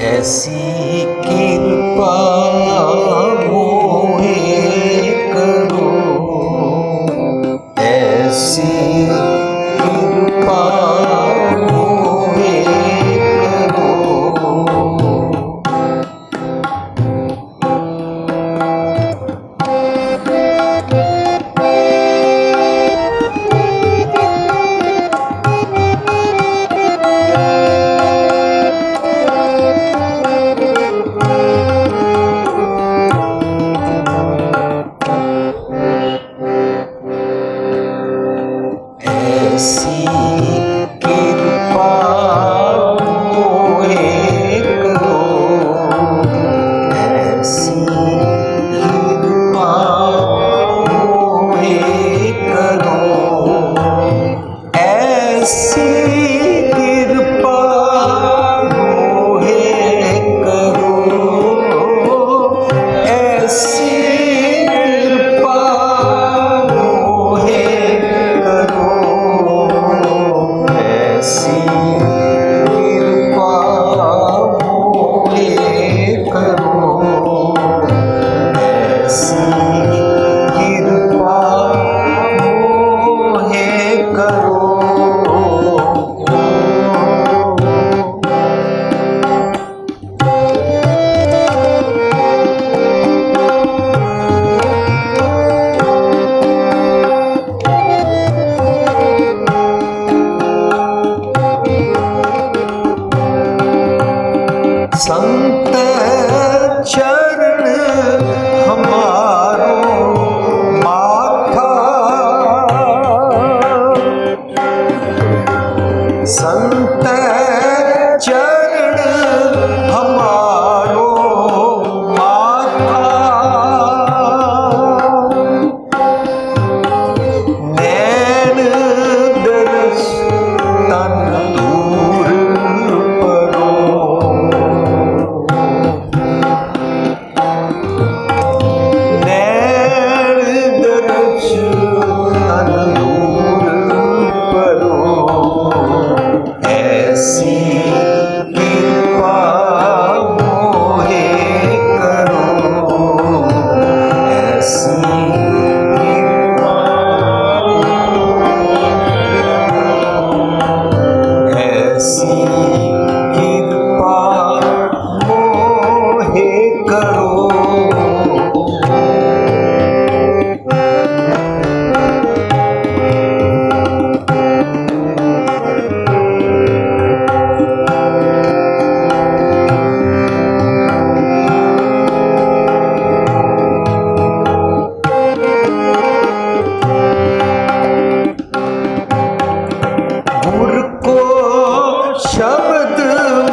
ऐसी कृपा मोहे करो, ऐसी कृपा मोहे करो। ऐसी कृपा मोहे करो, ऐसी कृपा मोहे करो, ऐसी कृपा मोहे करो, ऐसी कृपा मोहे करो, ऐसी कृपा मोहे करो, ऐसी कृपा मोहे करो। संत चरण हमारो माथा, संत चरण हमारो माथा, नैन दरस तन दूर परो, नैन दरस तन दूर परो, ऐसी कृपा मोहे करो, ऐसी कृपा, ऐसी कृपा मोहे करो। गुर को शब्द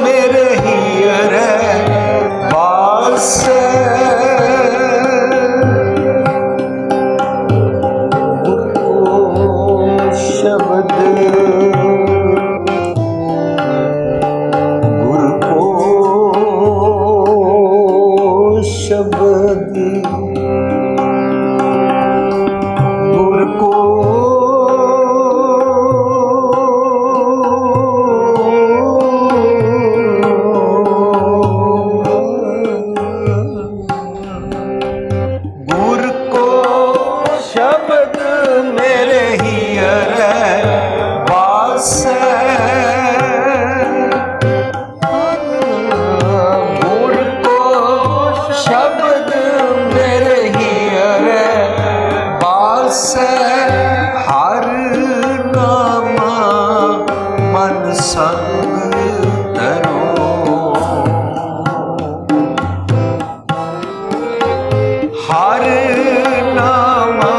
मेरे हियर वास, गुर को शब्द, गुर को शब्द, गुर को गुर को शब्द मेरे हियर वास, गुर को शब्द मेरे हियर वास, हर नामा मन संग धरो, हर नामा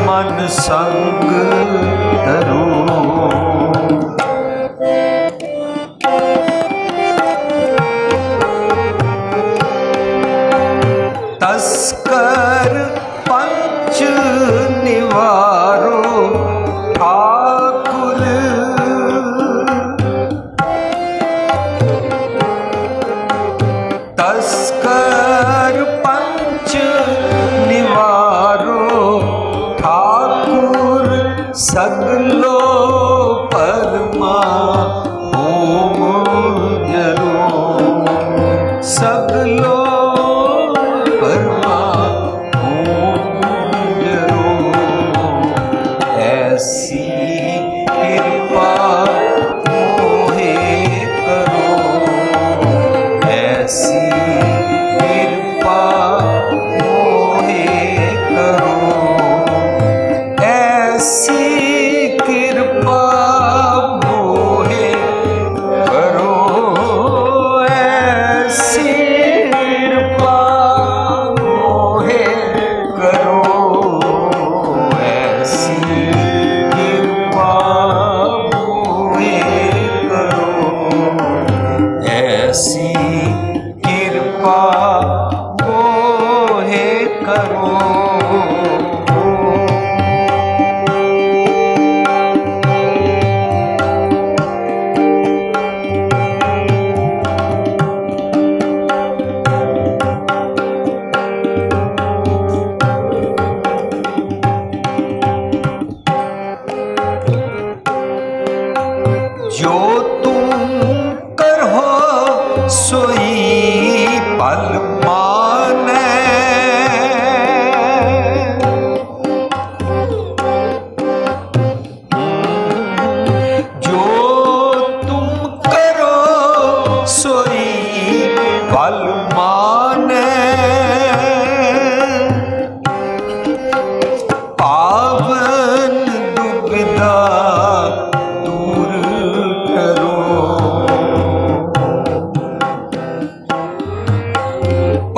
मन संग धरो। तस्कर पंच निवारो ठाकुर, तस्कर पंच निवारो ठाकुर, सगलो परमा ओम जरो। दुविधा दूर करो।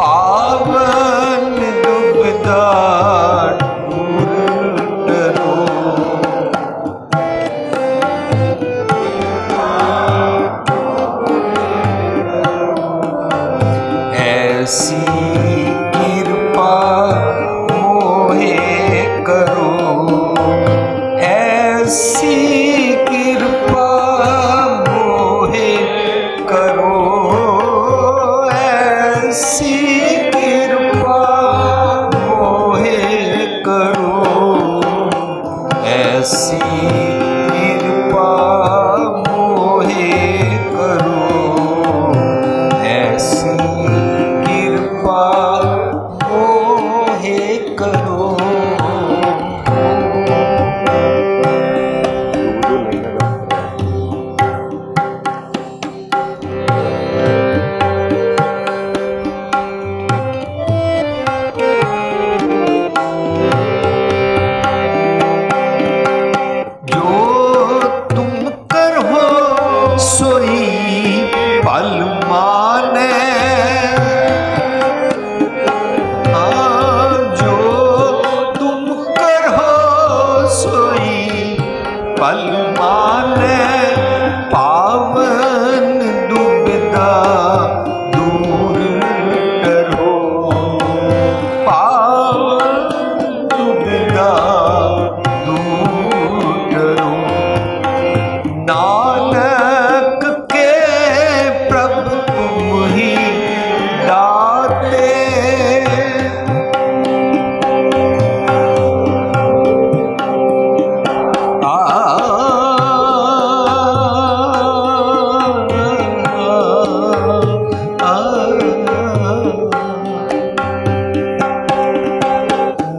पावन दुविधा दूर करो। ऐसी कृपा मोहे करो। ऐसी कृपा मोहे करो। ऐसी कृपा मोहे करो। ऐसी कृपा मोहे करो। ऐसी कृपा मोहे करो। जो तुम करो सोई पल माने। जो तुम करो सोई पल माने। पावन दुविधा दूर करो। पावन दुविधा दूर करो। नानक के प्रभु तुम ही दाते।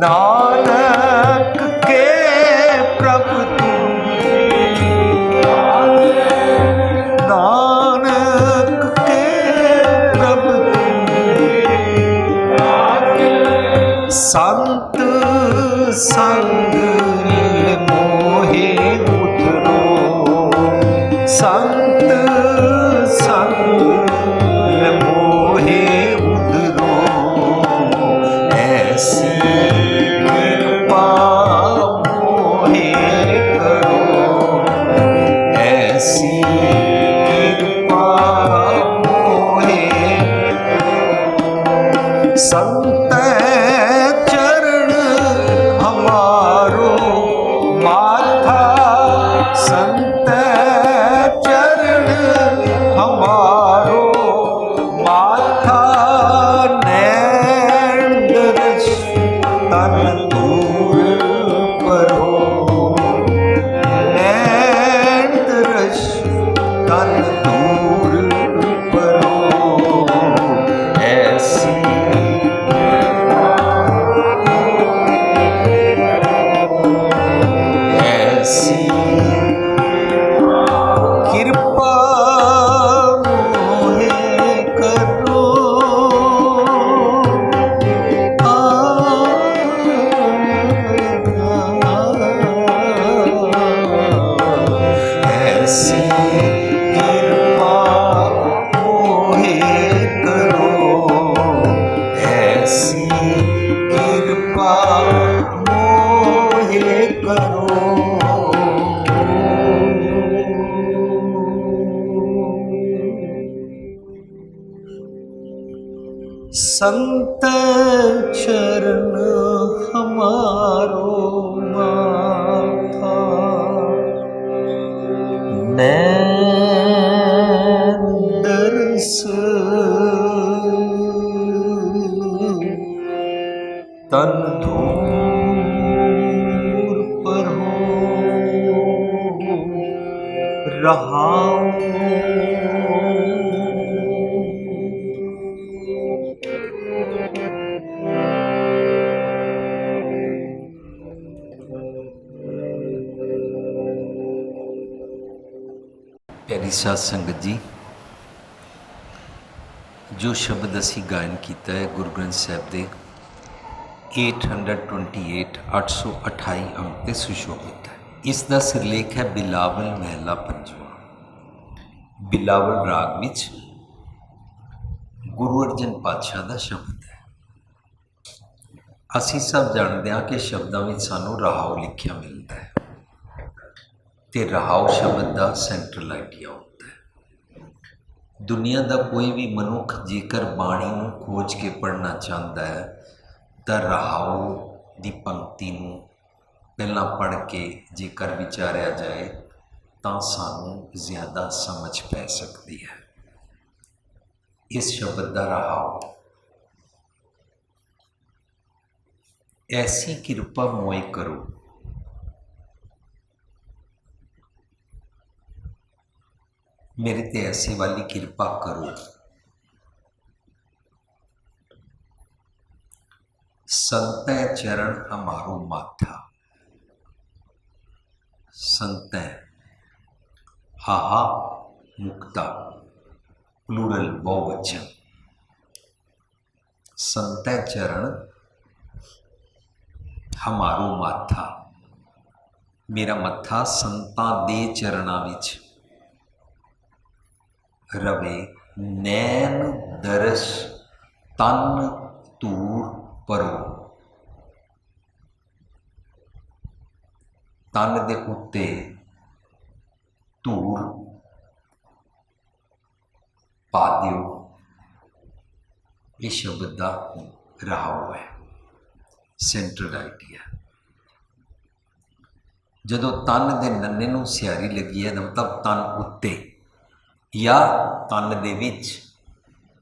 नानक के प्रभु तुम। नानक के प्रभु तुम। संत संग मोहे उतरो। संत संग मोहे उतरो। ऐसी कृपा मोहे करो। ऐसी कृपा मोहे करो। संत चरण हमारो माथा। संत चरण हमारो माथा। नैन दर्श तन दूर करो। नैन दर्श तन दूर करो। ऐसी ऐसी कृपा मोहे करो। ऐसी कृपा मोहे करो। ऐसी कृपा मोहे करो। संत चरण हमारो माथा। नैन दर्श तन दूर पर हो रहा। प्यारी साध संगत जी, जो शब्द असी गायन किया है गुरु ग्रंथ साहिब के 828 828 अंक ते सुशोभित है। ਇਸ ਦਾ ਸਿਰਲੇਖ ਹੈ ਬਿਲਾਵਲ ਮਹਿਲਾ ਪੰਜਵਾਂ। ਬਿਲਾਵਲ ਰਾਗ ਵਿੱਚ ਗੁਰੂ ਅਰਜਨ ਪਾਤਸ਼ਾਹ ਦਾ ਸ਼ਬਦ ਹੈ। ਅਸੀਂ ਸਭ ਜਾਣਦੇ ਹਾਂ ਕਿ ਸ਼ਬਦਾਂ ਵਿੱਚ ਸਾਨੂੰ ਰਹਾਉ ਲਿਖਿਆ ਮਿਲਦਾ ਹੈ ਅਤੇ ਰਹਾਉ ਸ਼ਬਦ ਦਾ ਸੈਂਟਰਲ ਆਈਡੀਆ ਹੁੰਦਾ ਹੈ। ਦੁਨੀਆ ਦਾ ਕੋਈ ਵੀ ਮਨੁੱਖ ਜੇਕਰ ਬਾਣੀ ਨੂੰ ਖੋਜ ਕੇ ਪੜ੍ਹਨਾ ਚਾਹੁੰਦਾ ਹੈ ਤਾਂ ਰਹਾਉ ਦੀ ਪੰਕਤੀ ਨੂੰ ਪਹਿਲਾਂ ਪੜ੍ਹ ਕੇ ਜੇਕਰ ਵਿਚਾਰਿਆ ਜਾਏ ਤਾਂ ਸਾਨੂੰ ਜ਼ਿਆਦਾ ਸਮਝ ਪੈ ਸਕਦੀ ਹੈ। ਇਸ ਸ਼ਬਦ ਦਾ ਰਹਾਉ, ਐਸੀ ਕਿਰਪਾ ਮੋਏ ਕਰੋ मेरे ते ऐसे वाली कृपा करो, संत चरण हमारो माथा। संत हाहा मुक्ता प्लूरल बहुवचन। संत चरण हमारो माथा, मेरा मत्था संतां दे चरणां विच रवे। नैन दरस तन तूर परो, तन दे उत्ते धूर पा दिओ। ये शब्द का रहाव है, सेंट्रल आइडिया। जदों तन दे नन्ने नूं सियारी लगी है मतलब तन उत्ते या तन दे विच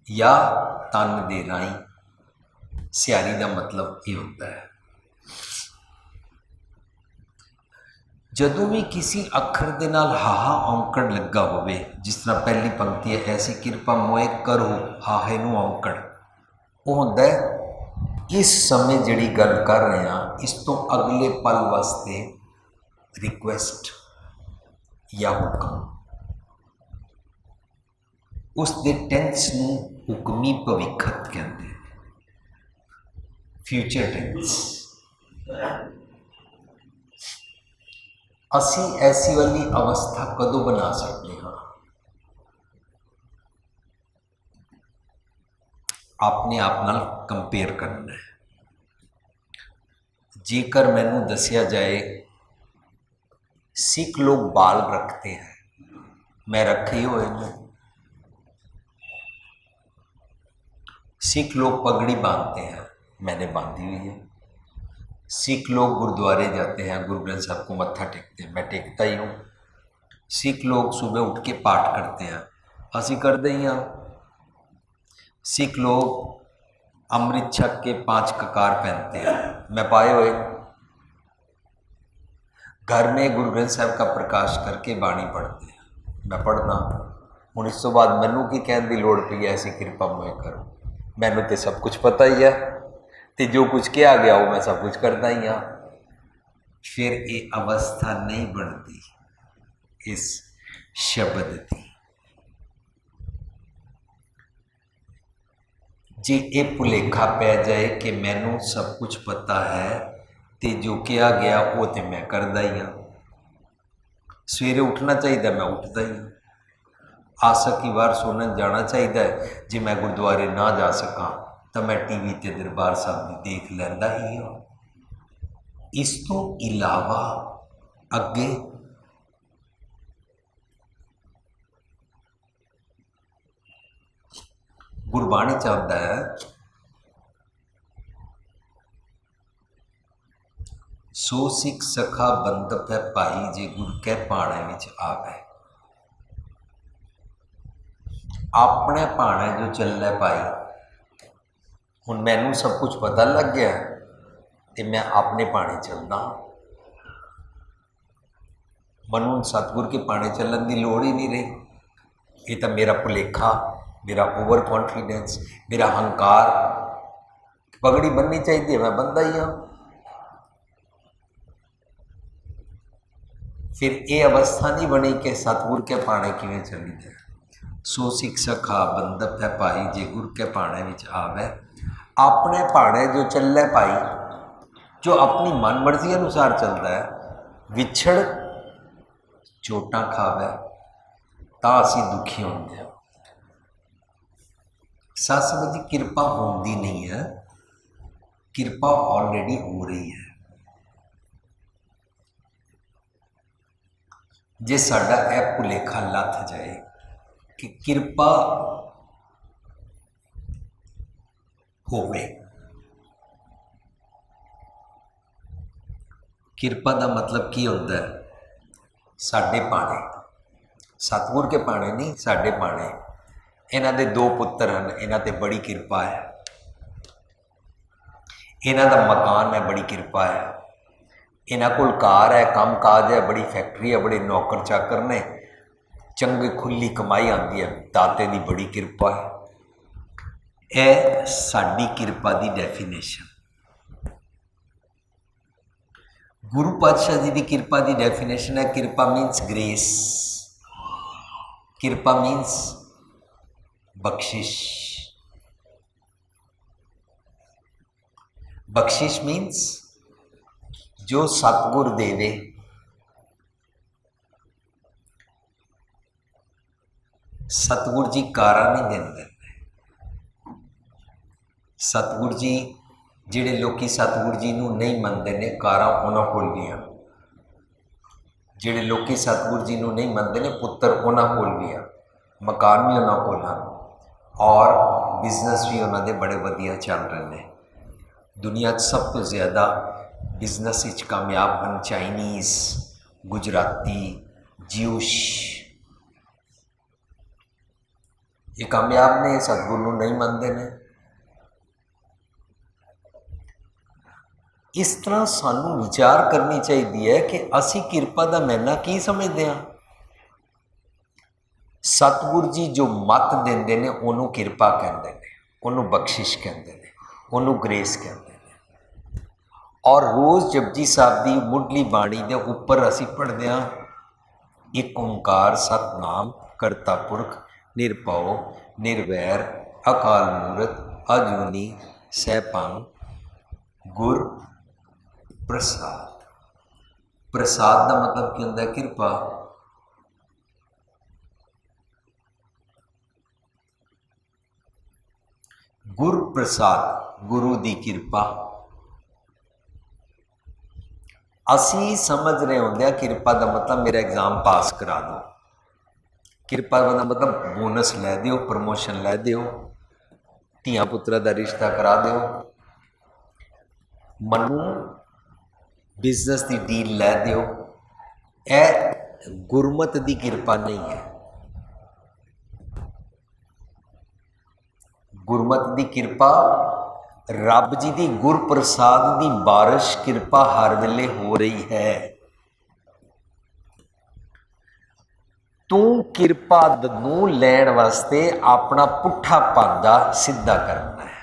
या तन दे राही, सियारी का मतलब ये होता है। जदों भी किसी अखर दे नाल हाहा औंकड़ लगा होवे, जिस तरह पहली पंक्ति है ऐसी कृपा मोए करो हाहे नूं औंकड़, वो होंदा है इस समय जिहड़ी गल कर रहे हैं इस तो अगले पल वास्ते रिक्वेस्ट या हुक्म। उस दे टेंस नूं हुक्मी भविखत कहते हैं, फ्यूचर टेंस। असी ऐसी वाली अवस्था कदों बना सकते हाँ? अपने आप नाल कंपेयर करना है। जेकर मैनू दसिया जाए सिख लोग बाल रखते हैं, मैं रखे हुए हैं। सिख लोग पगड़ी बांधते हैं, मैंने बांधी हुई है। सिख लोग गुरुद्वारे जाते हैं, गुरु ग्रंथ साहब को मत्था टेकते हैं, मैं टेकता ही हूँ। सिख लोग सुबह उठ के पाठ करते हैं, असी करते ही हाँ। सिख लोग अमृत छक के 5 ककार पहनते हैं, मैं पाए हुए। घर में गुरु ग्रंथ साहब का प्रकाश करके बाणी पढ़ते हैं, मैं पढ़ना। हुण इस तो बाद मैनू की कहने की लोड़ पई ऐसी कृपा मोए करो, मैनू तो सब कुछ पता ही है, तो जो कुछ किया गया वो मैं सब कुछ करता ही हाँ। फिर ये अवस्था नहीं बनती इस शब्द की। जे ये भुलेखा पै जाए कि मैनू सब कुछ पता है तो जो किया गया वो तो मैं करता ही हाँ। सवेरे उठना चाहिए, मैं उठता ही हाँ। आसा की वार सुनन जाना चाहिए, जे मैं गुरुद्वारे ना जा सका तो मैं टीवी ते दरबार साहब भी देख लैंदा ही हाँ। इस तो इलावा अगे गुरबाणी चाहता है सो सिख सखा बंदप है भाई जे गुर कै पाणे विच आवे। अपने भाणे जो चलना भाई, हुण मैनू सब कुछ पता लग गया तो मैं अपने भाणे चलदा। मनु सतगुर के भाणे चलन की लोड़ ही नहीं रही। ये तो मेरा भुलेखा, मेरा ओवर कॉन्फिडेंस, मेरा हंकार। पगड़ी बननी चाहिए, मैं बंदा ही हाँ। फिर ये अवस्था नहीं बनी कि सतगुर के भाणे किवें चली जाए। सो सिख सखा बंदप है भाई जे गुर के भाणे विच आवे। अपने भाणे जो चले भाई, जो अपनी मन मर्जी अनुसार चलता है, ਵਿਛੜ ਚੋਟਾਂ ਖਾਵੇ ਤਾਂ ਅਸੀਂ ਦੁਖੀ ਹੁੰਦੇ ਹਾਂ। ਸਤਿ ਦੀ ਕਿਰਪਾ ਹੁੰਦੀ ਨਹੀਂ ਹੈ, ਕਿਰਪਾ ਆਲਰੇਡੀ ਹੋ ਰਹੀ ਹੈ। ਜੇ ਸਾਡਾ ਇਹ ਭੁਲੇਖਾ ਲੱਥ ਜਾਏ ਕਿ ਕਿਰਪਾ ਹੋਵੇ, ਕਿਰਪਾ ਦਾ ਮਤਲਬ ਕੀ ਹੁੰਦਾ ਹੈ? ਸਾਡੇ ਪਾਣੇ, ਸਤਿਗੁਰ ਕੇ ਪਾਣੇ ਨਹੀਂ, ਸਾਡੇ ਪਾਣੇ। ਇਹਨਾਂ ਦੇ 2 ਪੁੱਤਰ ਹਨ, ਇਹਨਾਂ ਤੇ ਬੜੀ ਕਿਰਪਾ ਹੈ। ਇਹਨਾਂ ਦਾ ਮਕਾਨ ਹੈ, ਬੜੀ ਕਿਰਪਾ ਹੈ। ਇਹਨਾਂ ਕੋਲ ਕਾਰ ਹੈ, ਕੰਮ ਕਾਜ ਹੈ, ਬੜੀ ਫੈਕਟਰੀ ਹੈ, ਬੜੇ ਨੌਕਰ ਚਾਕਰ ਨੇ, ਚੰਗੀ ਖੁੱਲੀ ਕਮਾਈ ਆਉਂਦੀ ਹੈ, ਦਾਤੇ ਦੀ ਬੜੀ ਕਿਰਪਾ ਹੈ। ਇਹ ਸਾਡੀ ਕਿਰਪਾ ਦੀ ਡੈਫੀਨੇਸ਼ਨ। ਗੁਰੂ ਪਾਤਸ਼ਾਹ ਜੀ ਦੀ ਕਿਰਪਾ ਦੀ ਡੈਫੀਨੇਸ਼ਨ ਹੈ, ਕਿਰਪਾ ਮੀਨਸ ਗ੍ਰੇਸ, ਕਿਰਪਾ ਮੀਨਸ ਬਖਸ਼ਿਸ਼, ਬਖਸ਼ਿਸ਼ ਮੀਨਸ ਜੋ ਸਤਿਗੁਰ ਦੇਵੇ। ਸਤਿਗੁਰ ਜੀ ਕਾਰਾਂ ਨਹੀਂ ਦਿੰਦੇ। ਸਤਿਗੁਰ ਜੀ, ਜਿਹੜੇ ਲੋਕੀ ਸਤਿਗੁਰ ਜੀ ਨੂੰ ਨਹੀਂ ਮੰਨਦੇ ਨੇ, ਕਾਰਾਂ ਉਹਨਾਂ ਕੋਲ ਵੀ ਆ। ਜਿਹੜੇ ਲੋਕੀ ਸਤਿਗੁਰ ਜੀ ਨੂੰ ਨਹੀਂ ਮੰਨਦੇ ਨੇ, ਪੁੱਤਰ ਉਹਨਾਂ ਕੋਲ ਵੀ ਆ, ਮਕਾਨ ਵੀ ਉਹਨਾਂ ਕੋਲ ਹਨ, ਔਰ ਬਿਜ਼ਨਸ ਵੀ ਉਹਨਾਂ ਦੇ ਬੜੇ ਵਧੀਆ ਚੱਲ ਰਹੇ ਨੇ। ਦੁਨੀਆ 'ਚ ਸਭ ਤੋਂ ਜ਼ਿਆਦਾ ਬਿਜ਼ਨਸ ਵਿੱਚ ਕਾਮਯਾਬ ਹਨ ਚਾਈਨੀਜ਼, ਗੁਜਰਾਤੀ, ਜਿਊਸ਼। ਇਹ ਕਾਮਯਾਬ ਨੇ, ਸਤਿਗੁਰ ਨੂੰ ਨਹੀਂ ਮੰਨਦੇ ਨੇ। ਇਸ ਤਰ੍ਹਾਂ ਸਾਨੂੰ ਵਿਚਾਰ ਕਰਨੀ ਚਾਹੀਦੀ ਹੈ ਕਿ ਅਸੀਂ ਕਿਰਪਾ ਦਾ ਮਾਇਨਾ ਕੀ ਸਮਝਦੇ ਹਾਂ। ਸਤਿਗੁਰ ਜੀ ਜੋ ਮੱਤ ਦਿੰਦੇ ਨੇ ਉਹਨੂੰ ਕਿਰਪਾ ਕਹਿੰਦੇ ਨੇ, ਉਹਨੂੰ ਬਖਸ਼ਿਸ਼ ਕਹਿੰਦੇ ਨੇ, ਉਹਨੂੰ ਗ੍ਰੇਸ ਕਹਿੰਦੇ ਨੇ। ਔਰ ਰੋਜ਼ ਜਪਜੀ ਸਾਹਿਬ ਦੀ ਮੁੱਢਲੀ ਬਾਣੀ ਦੇ ਉੱਪਰ ਅਸੀਂ ਪੜ੍ਹਦੇ ਹਾਂ, ਇੱਕ ਓਂਕਾਰ ਸਤਿਨਾਮ ਕਰਤਾ ਪੁਰਖ ਨਿਰਭਉ ਨਿਰਵੈਰ ਅਕਾਲ ਮੂਰਤ ਅਜੂਨੀ ਸੈਭੰ ਗੁਰ ਪ੍ਰਸਾਦ। ਪ੍ਰਸਾਦ ਦਾ ਮਤਲਬ ਕੀ ਹੁੰਦਾ ਹੈ? ਕਿਰਪਾ। ਗੁਰ ਪ੍ਰਸਾਦ, ਗੁਰੂ ਦੀ ਕਿਰਪਾ। ਅਸੀਂ ਸਮਝ ਰਹੇ ਹੁੰਦੇ ਹਾਂ ਕਿਰਪਾ ਦਾ ਮਤਲਬ ਮੇਰਾ ਐਗਜ਼ਾਮ ਪਾਸ ਕਰਾ ਦਿਓ, ਕਿਰਪਾ ਦਾ ਮਤਲਬ ਬੋਨਸ ਲੈ ਦਿਓ, ਪ੍ਰਮੋਸ਼ਨ ਲੈ ਦਿਓ, ਧੀਆਂ ਪੁੱਤਰਾਂ ਦਾ ਰਿਸ਼ਤਾ ਕਰਾ ਦਿਓ, ਮੈਨੂੰ ਬਿਜ਼ਨਸ ਦੀ ਡੀਲ ਲੈ ਦਿਓ। ਇਹ ਗੁਰਮਤਿ ਦੀ ਕਿਰਪਾ ਨਹੀਂ ਹੈ। ਗੁਰਮਤਿ ਦੀ ਕਿਰਪਾ ਰੱਬ ਜੀ ਦੀ ਗੁਰਪ੍ਰਸਾਦ ਦੀ ਬਾਰਿਸ਼ ਕਿਰਪਾ ਹਰ ਵੇਲੇ ਹੋ ਰਹੀ ਹੈ। ਤੂੰ ਕਿਰਪਾ ਨੂੰ ਲੈਣ ਵਾਸਤੇ ਆਪਣਾ ਪੁੱਠਾ ਪਾਂਦਾ ਸਿੱਧਾ ਕਰਨਾ ਹੈ।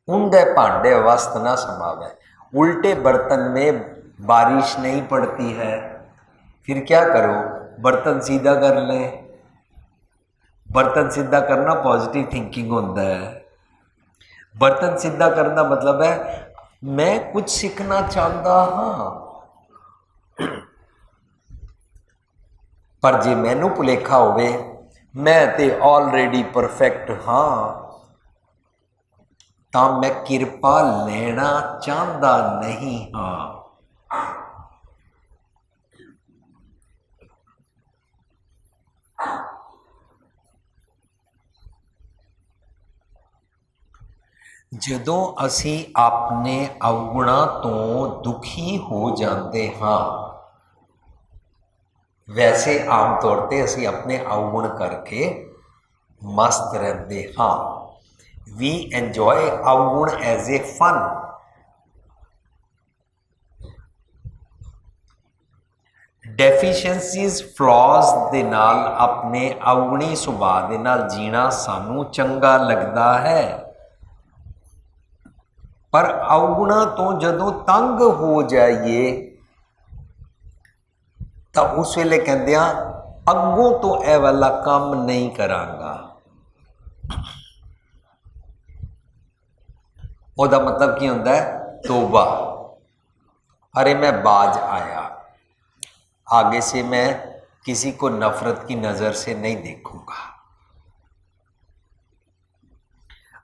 उंदे भांडे वस्त न समावे, उल्टे बर्तन में बारिश नहीं पड़ती है। फिर क्या करो, बर्तन सीधा कर ले। बर्तन सीधा करना पॉजिटिव थिंकिंग होता है। बर्तन सीधा करना मतलब है मैं कुछ सीखना चाहता हाँ, पर जे मैनू भुलेखा होवे मैं ते ऑलरेडी परफेक्ट हाँ, ਤਾਂ ਮੈਂ ਕਿਰਪਾ ਲੈਣਾ ਚਾਹੁੰਦਾ ਨਹੀਂ ਹਾਂ। ਜਦੋਂ ਅਸੀਂ ਆਪਣੇ ਅਵਗੁਣਾਂ ਤੋਂ ਦੁਖੀ ਹੋ ਜਾਂਦੇ ਹਾਂ, ਵੈਸੇ ਆਮ ਤੌਰ ਤੇ ਅਸੀਂ ਆਪਣੇ ਅਵਗੁਣ ਕਰਕੇ ਮਸਤ ਰਹਿੰਦੇ ਹਾਂ। We enjoy ਅਵਗੁਣ as a fun. ਡੈਫੀਸ਼ੀਐਂਸੀਜ਼, ਫਲॉज ਦੇ ਨਾਲ ਆਪਣੇ ਅਵਗੁਣੀ ਸੁਭਾਅ ਦੇ ਨਾਲ ਜੀਣਾ ਸਾਨੂੰ ਚੰਗਾ ਲੱਗਦਾ ਹੈ। ਪਰ ਅਵਗੁਣਾਂ ਤੋਂ ਜਦੋਂ ਤੰਗ ਹੋ ਜਾਈਏ ਤਾਂ ਉਸ ਵੇਲੇ ਕਹਿੰਦੇ ਆ ਅੱਗੋਂ ਤੋਂ ਇਹ ਵਾਲਾ ਕੰਮ ਨਹੀਂ ਕਰਾਂਗਾ। ਉਹਦਾ मतलब की होता है? तौबा। अरे मैं बाज आया, आगे से मैं किसी को नफरत की नज़र से नहीं देखूंगा,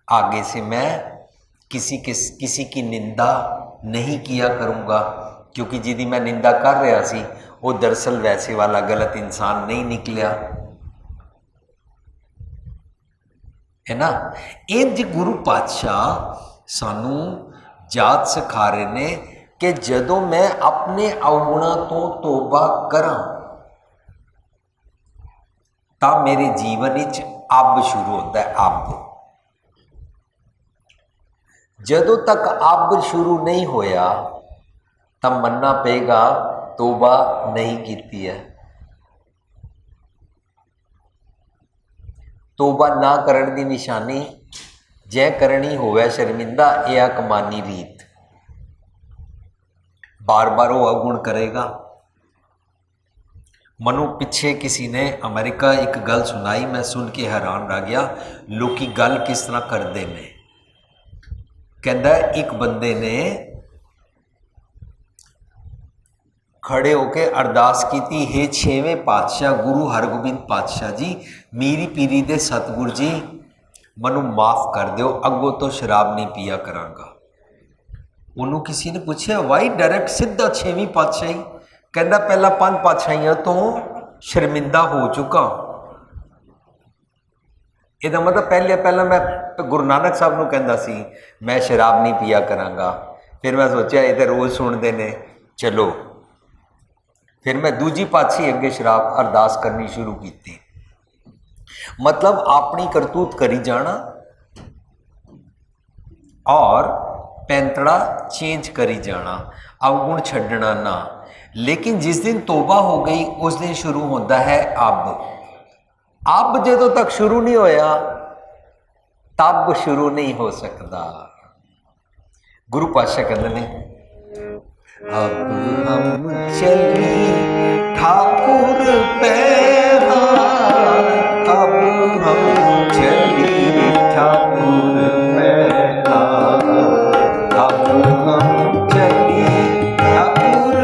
आगे से मैं किसी की निंदा नहीं किया करूँगा, क्योंकि जिहदी मैं निंदा कर रहा सी वो दरअसल वैसे वाला गलत इंसान नहीं निकलिया, है ना। इंज गुरु पातशाह सानू जात सिखा रहे ने कि जदों मैं अपने अवगुणों तो तौबा करा तो मेरे जीवन विच अब शुरू होता है। अब जदों तक अब शुरू नहीं होया तब मनना पेगा तौबा नहीं की है। तौबा ना करन की निशानी जै करनी होवे शर्मिंदा, यह कमानी रीत। बार बार वो अवगुण करेगा। मनु पिछे किसी ने अमेरिका एक गल सुनाई, मैं सुन के हैरान रह गया, लोग गल किस तरह करते हैं। कहता एक बंदे ने खड़े होकर अरदास की, हे छेवें पातशाह गुरु हरगोबिंद पातशाह जी, मीरी पीरी दे सतगुर जी, मनु माफ़ कर दो, अगों तो शराब नहीं पिया करांगा। उन्होंने किसी ने पूछा वाई डायरैक्ट सीधा छेवीं पातशाही? कहता पहला 5 पातशाहियों तो शर्मिंदा हो चुका। ਇਹਦਾ मतलब पहला मैं गुरु नानक साहब ਨੂੰ ਕਹਿੰਦਾ ਸੀ मैं शराब नहीं पिया करांगा, फिर मैं सोचा ये तो रोज़ सुनते ने, चलो फिर मैं दूजी पातशाही अगे शराब अरदास करनी शुरू की। मतलब अपनी करतूत करी जाना और पैंतड़ा चेंज करी जाना, अवगुण छड्डना ना। लेकिन जिस दिन तौबा हो गई उस दिन शुरू होता है अब जदों तक शुरू नहीं होया तब शुरू नहीं हो सकता। गुरु पातशाह कहते हैं अब हम चली ठाकुर पैहार, अब हम चली ठाकुर पैहार, अब हम चली ठाकुर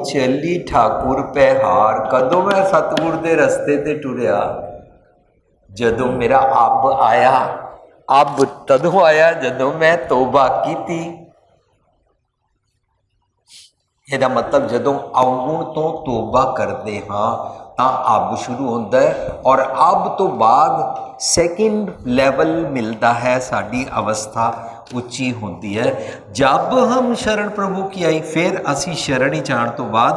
चली ठाकुर पैहार। कदों मैं सतगुर दे रस्ते ते टुरिया, जदों मेरा अब आया। अब तदों आया जदों मैं तौबा की। ਇਹਦਾ मतलब जदों अवगुण तो तौबा करते हाँ तो अब शुरू होता है, और अब तो बाद सैकेंड लैवल मिलता है, साड़ी अवस्था उच्ची होती है। जब हम शरण प्रभु की आई, फिर असी शरण ही जाण तो बाद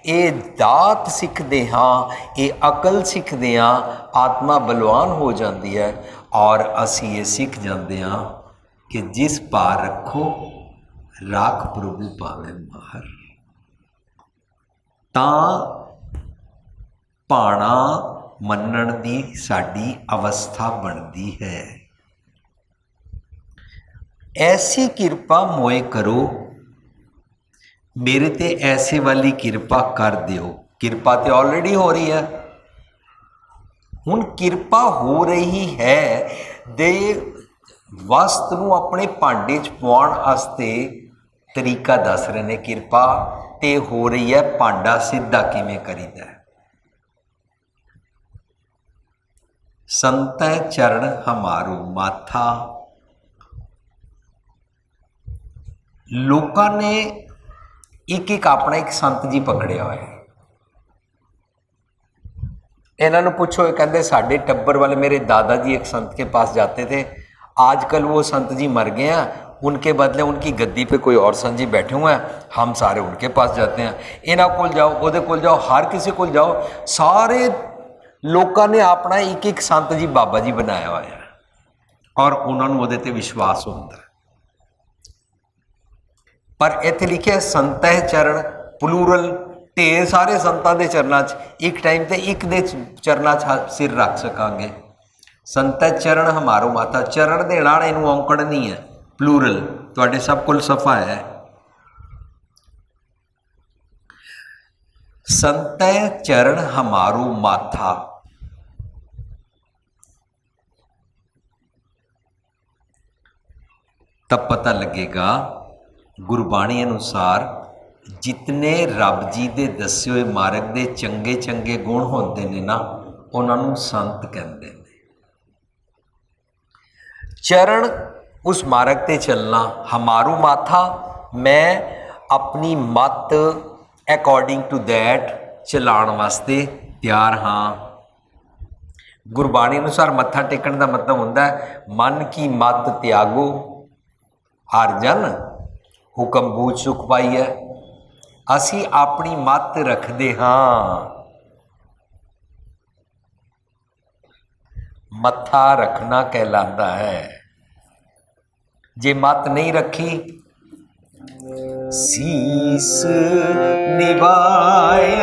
ये दात सीखते हाँ, ये अकल सीखते हाँ, आत्मा बलवान हो जाती है, और असी ये सीख जाते हाँ कि जिस पार रखो राख प्रभु पावे माहर। ਤਾਂ ਭਾਣਾ ਮੰਨਣ ਦੀ ਸਾਡੀ ਅਵਸਥਾ ਬਣਦੀ ਹੈ। ऐसी कृपा मोए करो, मेरे ते ऐसे वाली कृपा कर दियो। कृपा तो ऑलरेडी हो रही है, हुण कृपा हो रही है दे वस्त नूं अपने भांडे च पवाउण वास्ते ਤਰੀਕਾ ਦੱਸ ਰਹੇ ਨੇ। ਕਿਰਪਾ ਤੇ ਹੋ ਰਹੀ ਹੈ, ਭਾਂਡਾ ਸਿੱਧਾ ਕਿਵੇਂ ਕਰੀਦਾ ਹੈ। ਸੰਤੈ ਚਰਨ ਹਮਾਰੂ ਮਾਥਾ। ਲੋਕਾਂ ਨੇ ਇੱਕ ਆਪਣਾ ਇੱਕ ਸੰਤ ਜੀ ਪਕੜਿਆ ਹੋਇਆ। इन्हों पूछो, ये कहते साढ़े टब्बर वाले मेरे दादाजी एक संत के पास जाते थे, आजकल वो संत जी मर गए हैं, उनके बदले उनकी गद्दी पे कोई और संत जी बैठे हुए हैं, हम सारे उनके पास जाते हैं। इन्हों को जाओ, उहदे कोल जाओ, हर किसी को जाओ, सारे लोगों ने अपना एक एक संत जी बाबा जी बनाया हुआ है और उन्होंने उहदे ते विश्वास होता है। पर इत्थे लिखे संत है चरण प्लूरल, ढेर सारे संतां दे चरनां च एक टाइम ते एक दे चरनां च सिर रख सकांगे। संत चरण हमारो माथा, चरण दे नाल इहनूं औंकड़ नहीं है, प्लूरल तुहाडे सब कोल सफा है। संत चरण हमारो माथा, तब पता लगेगा गुरबाणी अनुसार जितने रब जी दे दसे हुए मार्ग दे चंगे चंगे गुण होंदे ने ना, उन्होंने संत कहते हैं। चरण उस मार्ग ते चलना, हमारू माथा मैं अपनी मत अकॉर्डिंग टू दैट चलाण वास्ते तैयार हाँ। गुरबाणी अनुसार मत्था टेकण का मतलब होंदा है मन की मत त्यागो हर जन हुक्म बूझ चुक पाई है। असी अपनी मत रखते हाँ, मत्था रखना कहलाता है। जे मत नहीं रखी, शीस निभाए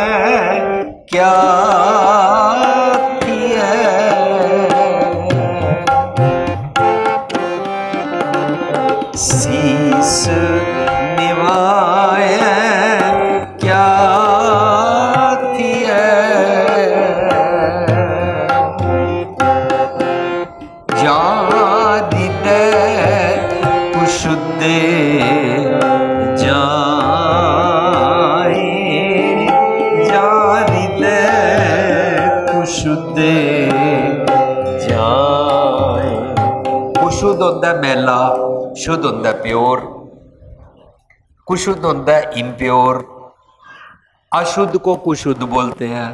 क्या थी शीस निभाए क्या थी जान दे कुशुदे जाए, जान दे कुशुदे जाए। कुशुद होता मैला, शुद्ध होता प्योर, कुशुद्ध होता है इम्प्योर, अशुद्ध को कुशुद्ध बोलते हैं।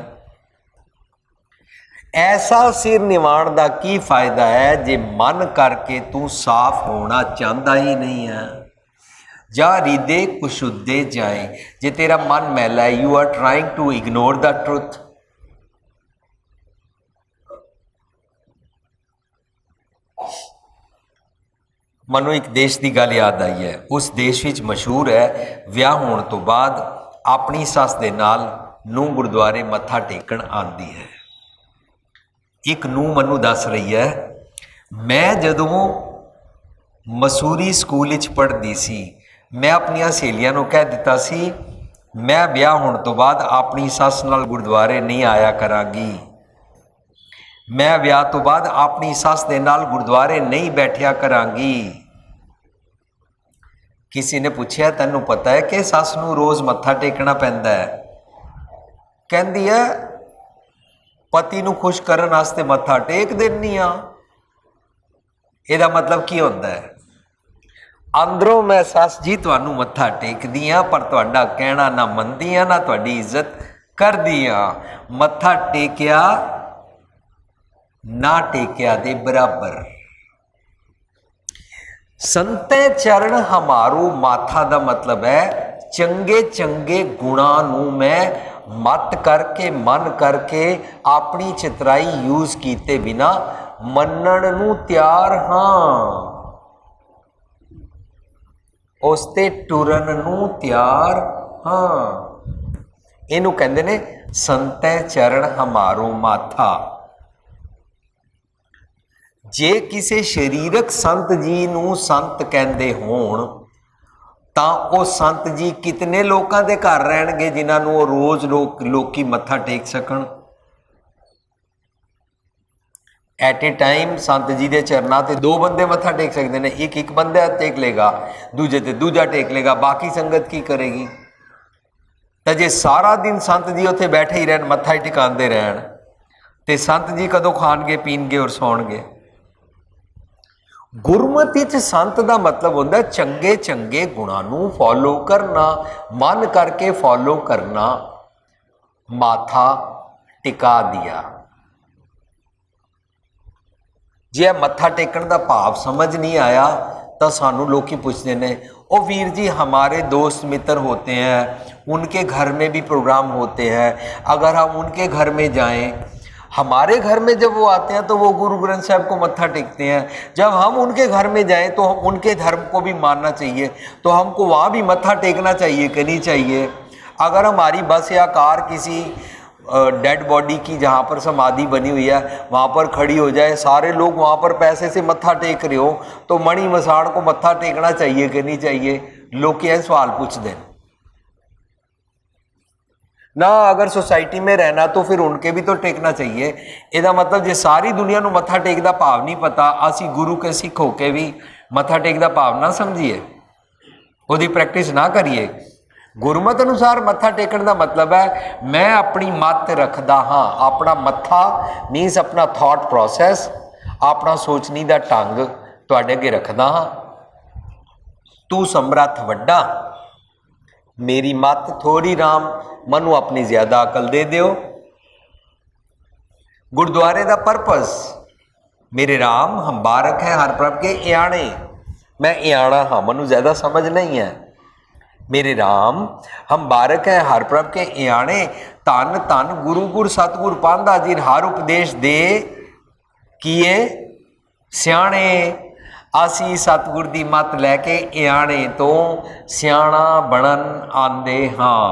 ऐसा सिर निवाण का की फायदा है जे मन करके तू साफ होना चाहता ही नहीं है। जा हृदय कुशुद्धे जाए, जे तेरा मन मैला है, you are trying to ignore the truth. मनो एक देश की गल याद आई है। उस देश विच मशहूर है, विआह होने तो बाद अपनी सस दे नाल नूंह गुरुद्वारे मत्था टेकण आंदी है। एक नूंह मनु दस रही है, मैं जदों मसूरी स्कूल विच पढ़दी सी, मैं अपनियां सहेलियां नूं कह दिता सी मैं विआह होने तो बाद अपनी सस नाल गुरुद्वारे नहीं आया करांगी, मैं विआह तो बाद अपनी सस दे नाल गुरुद्वारे नहीं बैठिया करांगी। किसी ने पूछा तैनू पता है कि सस नूं रोज़ मत्था टेकना पैंदा है? कहंदी है पति नूं खुश करन वास्ते मत्था टेक देनी आ। इहदा मतलब की होंदा है? अंदरों मैं सस जी तुहानू मत्था टेकदी आ, पर तुहाडा कहना ना मनदी आ, ना तुहाडी इज्जत करदी आ। मत्था टेकिया ना टेकिया दे बराबर। संते चरण हमारो माथा दा मतलब है चंगे चंगे गुणां नूं मैं मत करके मन करके अपनी चितराई यूज कीते बिना मनण नूं तैयार हाँ, उसते टुरन नूं तैयार हाँ। इनू कहंदे ने संते चरण हमारो माथा। जे किसी शरीरक संत जी नूं संत कहंदे होण तां वो संत जी कितने लोगों के घर रहणगे जिन्हां नूं रोज़ लोकी मत्था टेक सकण? ਐਟ ਏ ਟਾਈਮ ਸੰਤ ਜੀ ਦੇ ਚਰਨਾਂ ਤੇ ਦੋ ਬੰਦੇ ਮੱਥਾ ਟੇਕ ਸਕਦੇ ਨੇ, ਇੱਕ ਬੰਦਾ ਟੇਕ ਲੇਗਾ, ਦੂਜੇ ਤੇ ਦੂਜਾ ਟੇਕ ਲੇਗਾ, ਬਾਕੀ ਸੰਗਤ ਕੀ ਕਰੇਗੀ? ਤਾਂ ਜੇ ਸਾਰਾ ਦਿਨ ਸੰਤ ਜੀ ਉੱਥੇ ਬੈਠੇ ਹੀ ਰਹਿਣ, ਮੱਥਾ ਹੀ ਟਿਕਾਉਂਦੇ ਰਹਿਣ, ਤੇ ਸੰਤ ਜੀ ਕਦੋਂ ਖਾਣਗੇ, ਪੀਣਗੇ ਔਰ ਸੌਣਗੇ? ਗੁਰਮਤਿ 'ਚ ਸੰਤ ਦਾ ਮਤਲਬ ਹੁੰਦਾ ਚੰਗੇ ਚੰਗੇ ਗੁਣਾਂ ਨੂੰ ਫੋਲੋ ਕਰਨਾ, ਮਨ ਕਰਕੇ ਫੋਲੋ ਕਰਨਾ। ਮਾਥਾ ਟਿਕਾ ਦਿਆ। ਜੇ ਮੱਥਾ ਟੇਕਣ ਦਾ ਭਾਵ ਸਮਝ ਨਹੀਂ ਆਇਆ ਤਾਂ ਸਾਨੂੰ ਲੋਕੀ ਪੁੱਛਦੇ ਨੇ, ओ वीर जी हमारे दोस्त मित्र होते हैं, उनके घर में भी प्रोग्राम होते हैं, अगर हम उनके घर में जाएं, हमारे घर में जब वो आते हैं तो वो गुरु ग्रंथ साहब को मत्था टेकते हैं, जब हम उनके घर में जाएं तो हम उनके धर्म को भी मानना चाहिए, तो हमको वहाँ भी मत्था टेकना चाहिए कि नहीं चाहिए? अगर हमारी बस या कार किसी डेड बॉडी की जहाँ पर समाधि बनी हुई है वहाँ पर खड़ी हो जाए, सारे लोग वहाँ पर पैसे से मत्था टेक रहे हो, तो मणि मसाण को मत्था टेकना चाहिए कि नहीं चाहिए? लोग यह सवाल पूछते हैं ना। अगर सोसाइटी में रहना तो फिर उनके भी तो टेकना चाहिए। इसका मतलब जे सारी दुनिया को मत्था टेकदा भाव नहीं पता, असी गुरु के सिख होके भी मत्था टेकदा भाव ना समझिए, उसकी प्रैक्टिस ना करिए। गुरमत अनुसार मत्था टेकण का मतलब है मैं अपनी मत रखदा हाँ, अपना मत्था मीनस अपना थॉट प्रोसैस, अपना सोचने का ढंग तुहाडे अगे रखदा हाँ। तू समर्थ वड्डा, मेरी मत थोड़ी राम, मनु अपनी ज्यादा अकल दे दियो। गुरुद्वारे का परपस, मेरे राम हम बारक है हर प्रभ के इयाणे, मैं इयाणा हाँ, मनु ज्यादा समझ नहीं है। मेरे राम हम बारक है हर प्रभ के इयाणे, धन धन गुरु गुर सतगुर पांधा जिन हर उपदेश दे किए सियाणे। असी सतगुर दी मत लैके इयाणे तो सियाणा बनन आंदे हाँ।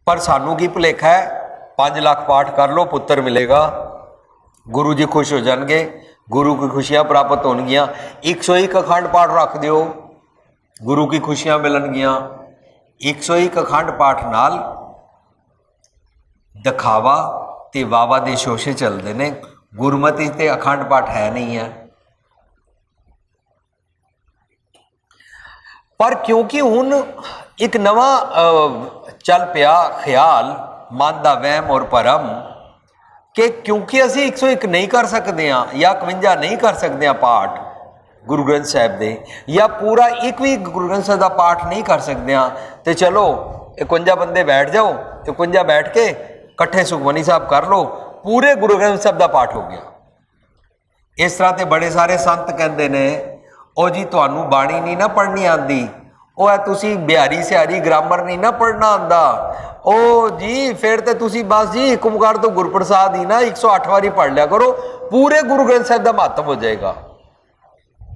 पर सानू की भुलेखा है, 5 लाख पाठ कर लो पुत्र मिलेगा, गुरु जी खुश हो जाएंगे, गुरु की खुशियां प्राप्त होनगियां। 101 अखंड पाठ रख दियो, गुरु की खुशियां मिलनगियां। 101 अखंड पाठ नाल दिखावा ते वावा दे शोशे चलते ने, गुरमति ते अखंड पाठ है नहीं है। पर क्योंकि हुण एक नवा चल पिया ख्याल, मन का वहम और भरम कि क्योंकि असी 101 नहीं कर सकते हैं या 51 नहीं कर सकते हैं पाठ गुरु ग्रंथ साहब दे, या पूरा एक भी गुरु ग्रंथ साहब का पाठ नहीं कर सकते हैं, तो चलो 51 बंदे बैठ जाओ, 51 बैठ के कट्ठे सुखमनी साहब कर लो, पूरे गुरु ग्रंथ साहब का पाठ हो गया। इस तरह के बड़े सारे संत कहते ने, ओ जी तुहानू बाणी नहीं ना पढ़नी आती, ओ है तुसी बिहारी सिहारी ग्रामर नहीं ना पढ़ना आंदा, ओ जी फिर तो तुसी बस जी एक ओंकार तो गुरप्रसाद ही ना 108 बारी पढ़ लिया करो, पूरे गुरु ग्रंथ साहब का महत्व हो जाएगा।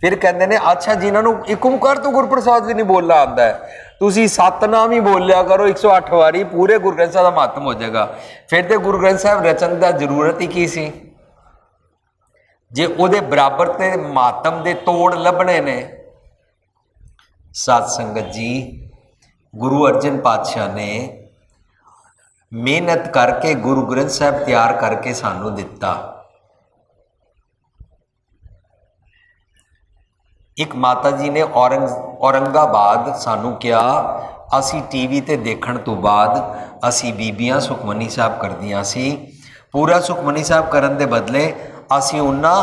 फिर कहते ने अच्छा जिन्होंने एक ओंकार तो गुरप्रसाद भी नहीं बोलना आता है, तुसी सतनाम ही बोल लिया करो 108 बारी, पूरे गुरु ग्रंथ साहब का महत्व हो जाएगा। फिर तो गुरु ग्रंथ साहब रचन की जरूरत ही की सी, जे उहदे बराबर ते महत्व दे तोड़ लभने ने। सत संगत जी, गुरु अर्जन पातशाह ने मेहनत करके गुरु ग्रंथ साहब तैयार करके सानू दिता। एक माता जी ने औरंगाबाद सानू क्या, असी टीवी ते देखण तो बाद असी बीबियां सुखमनी साहब करदियां सी, पूरा सुखमनी साहब करन दे बदले असी उन्ना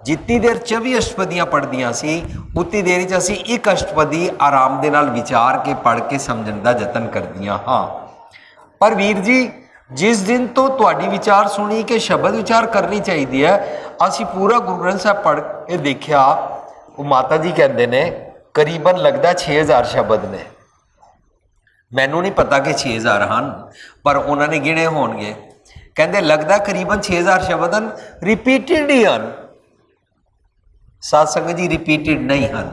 जितनी देर 24 अष्टपदियाँ पढ़दियाँ सी उतनी देर च असी एक अष्टपदी आराम दे नाल विचार के पढ़ के समझण दा जतन करदियाँ हाँ। पर वीर जी जिस दिन तो तुहाडी विचार सुनी कि शब्द विचार करनी चाहिए है, असी पूरा गुरु ग्रंथ साहब पढ़ के देखा, वो माता जी कहते ने करीबन लगता 6000 शब्द ने, मैनू नहीं पता कि 6000 हैं, पर उन्होंने गिने होणगे, कहते लगता करीबन 6000 शब्द हैं, रिपीटिड ही हैं। सत्संग जी रिपीटिड नहीं हैं।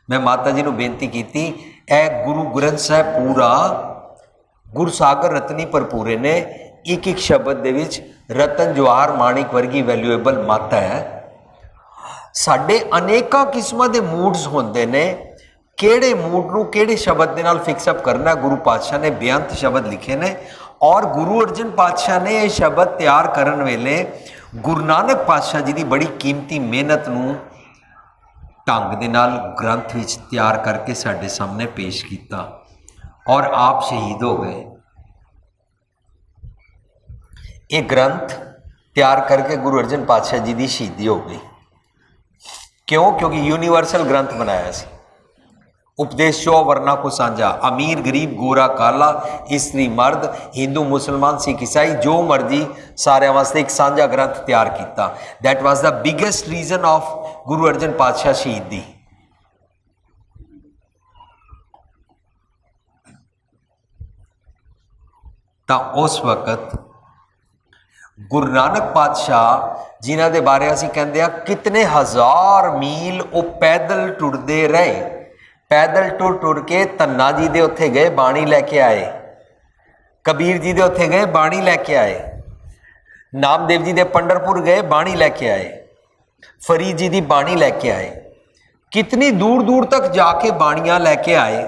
मैं माता जी को बेनती की, ए गुरु ग्रंथ साहब पूरा गुरसागर रतनी भरपूरे ने, एक एक शब्द दे विच रतन जवाहर माणिक वर्गी वैल्यूएबल मत है। साडे अनेकों किस्मां दे मूड्स होंदे ने, किहड़े मूड नूं किहड़े शब्द दे नाल फिक्सअप करना, गुरु पातशाह ने बेअंत शब्द लिखे ने और गुरु अर्जन पातशाह ने ये शब्द तैयार करने वेले गुरु नानक पातशाह जी की बड़ी कीमती मेहनत नूं ढंग दे नाल ग्रंथ विच तैयार करके साडे सामने पेश किया और आप शहीद हो गए। ये ग्रंथ तैयार करके गुरु अर्जन पातशाह जी की शहीदी हो गई। क्यों? क्योंकि यूनीवर्सल ग्रंथ बनाया सी। उपदेश 100 वर्णा को साझा, अमीर गरीब गोरा काला स्त्री मर्द हिंदू मुसलमान सिख ईसाई जो मर्जी सारे वास्ते एक साझा ग्रंथ तैयार किया। That was the biggest reason of Guru Arjan पातशाह शहीदी। तो उस वक्त गुरु नानक पातशाह जिन्हां दे बारे असीं कहंदे आ कितने हज़ार मील वो पैदल टुरदे रहे। पैदल टुर टुर के धन्ना जी दे उत्थे गए, बाणी लैके आए। कबीर जी दे उत्थे गए, बाणी लैके आए। नामदेव जी दे पंडरपुर गए, बाणी लैके आए। फरीद जी की बाणी लैके आए। कितनी दूर दूर तक जाके बाणियां लैके आए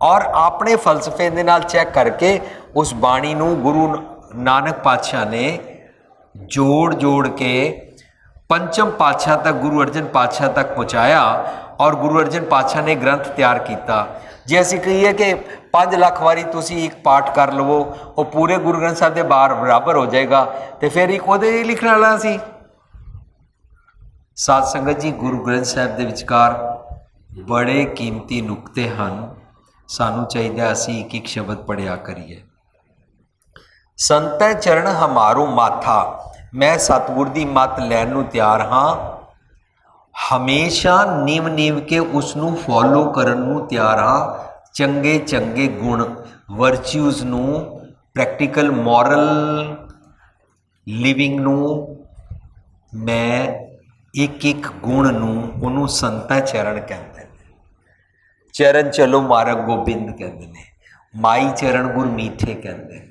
और अपने फलसफे दे नाल चैक करके उस बाणी नूं गुरु नानक पातशाह ने जोड़ जोड़ के पंचम पातशाह तक गुरु अर्जन पातशाह तक पहुँचाया और गुरु अर्जन पातशाह ने ग्रंथ तैयार किया। जे असीं कहीए कि 5 लाख वारी तुसीं एक पाठ कर लवो वो पूरे गुरु ग्रंथ साहब के बराबर हो जाएगा, तो फिर एक वो लिखने वाला सी। साध संगत जी, गुरु ग्रंथ साहब के विचकार बड़े कीमती नुकते हैं। सानू चाहिए असीं एक एक शब्द पढ़िया करिए। संतै चरण हमारो माथा, मैं सतगुर की मत लैन नूं तैयार हाँ। हमेशा नीव नीव के उसनू फॉलो करन नूं तैयार हाँ। चंगे चंगे गुण वर्च्यूज़ नूं, प्रैक्टिकल मॉरल लिविंग नूं, मैं एक एक गुण नूं उन्होंने संतां चरण कहते हैं। चरण चलो मार्ग गोबिंद कहते हैं, माई चरण गुर मीठे कहते हैं।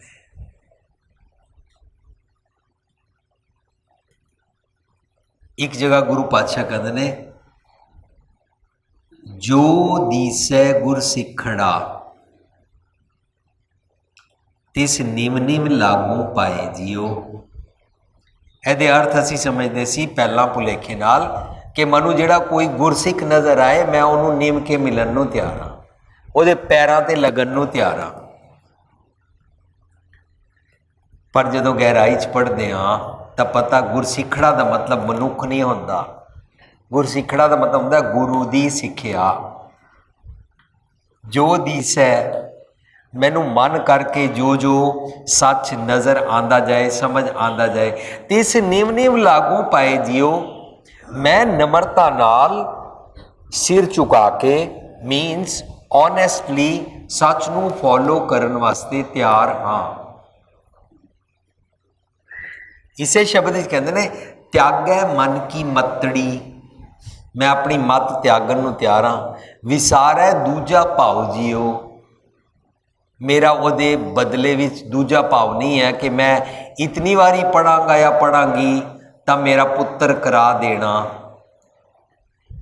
एक जगह गुरु पातशाह कहते ने, जो दीसै गुर सिखड़ा तिस निम निम लागू पाए जियो। ਇਹਦੇ अर्थ असी समझते सी पहला भुलेखे नाल कि मनु जिहड़ा कोई गुरसिख नज़र आए मैं उन्होंने निम के मिलन नूं तैयार हाँ, ਉਹਦੇ पैरों ते लगन नूं तैयार हाँ। पर जदों गहराई च पढ़ते हाँ तो पता गुरसिखड़ा का मतलब मनुख नहीं होंदा। गुरसिखड़ा का मतलब होंदा गुरु की सिक्ख्या। जो दिसै मैनू मन करके जो जो सच नज़र आंदा जाए, समझ आंदा जाए, तिस निम निम लागू पाए जियो। मैं नम्रता नाल सिर झुका के मीनस ऑनेस्टली सच नू फॉलो करन वास्ते तैयार हाँ। इसे शब्द कहते हैं त्यागै मन की मतड़ी, मैं अपनी मत त्यागन नूं तैयार हाँ। विसारै दूजा भाव जियो, मेरा उहदे बदले विच दूजा भाव नहीं है कि मैं इतनी बारी पढ़ांगा या पढ़ांगी तो मेरा पुत्र करा देना।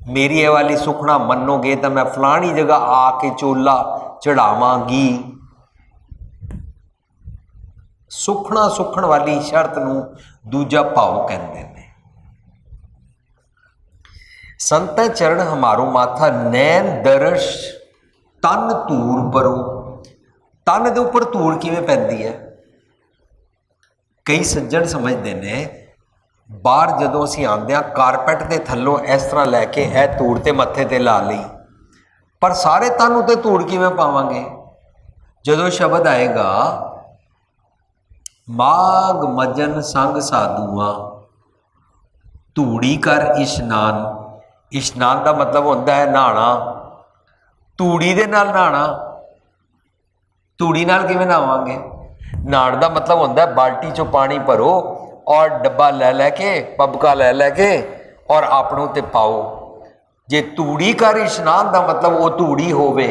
मेरी ये वाली सुखना मनोगे तो मैं फलानी जगह आके चोला चढ़ावांगी। सुखना सुखण वाली शर्त नूं दूजा भाव कहते हैं। संतै चरण हमारो माथा, नैन दर्श तन धूड़ परो। तन के उपर धूड़ किवें पैंदी है? कई सज्जन समझते ने बाहर जदों असीं आंदे हां कारपैट के थल्लों इस तरह लैके ए धूड़ ते मत्थे ते ला लई, पर सारे तन उत्ते धूड़ किवें पावांगे? जदों शब्द आएगा माग मजन संग साधुआ धूड़ी कर इशनान। इशनान का मतलब होता है नहाना, धूड़ी दे नाल नहाना। धूड़ी नाल किवें नहावांगे? नहाण का मतलब होता है बाल्टी चो पानी भरो और डब्बा लै लैके पबका लै लैके और अपनों ते पाओ। जे धूड़ी कर इशनान का मतलब वो धूड़ी होवे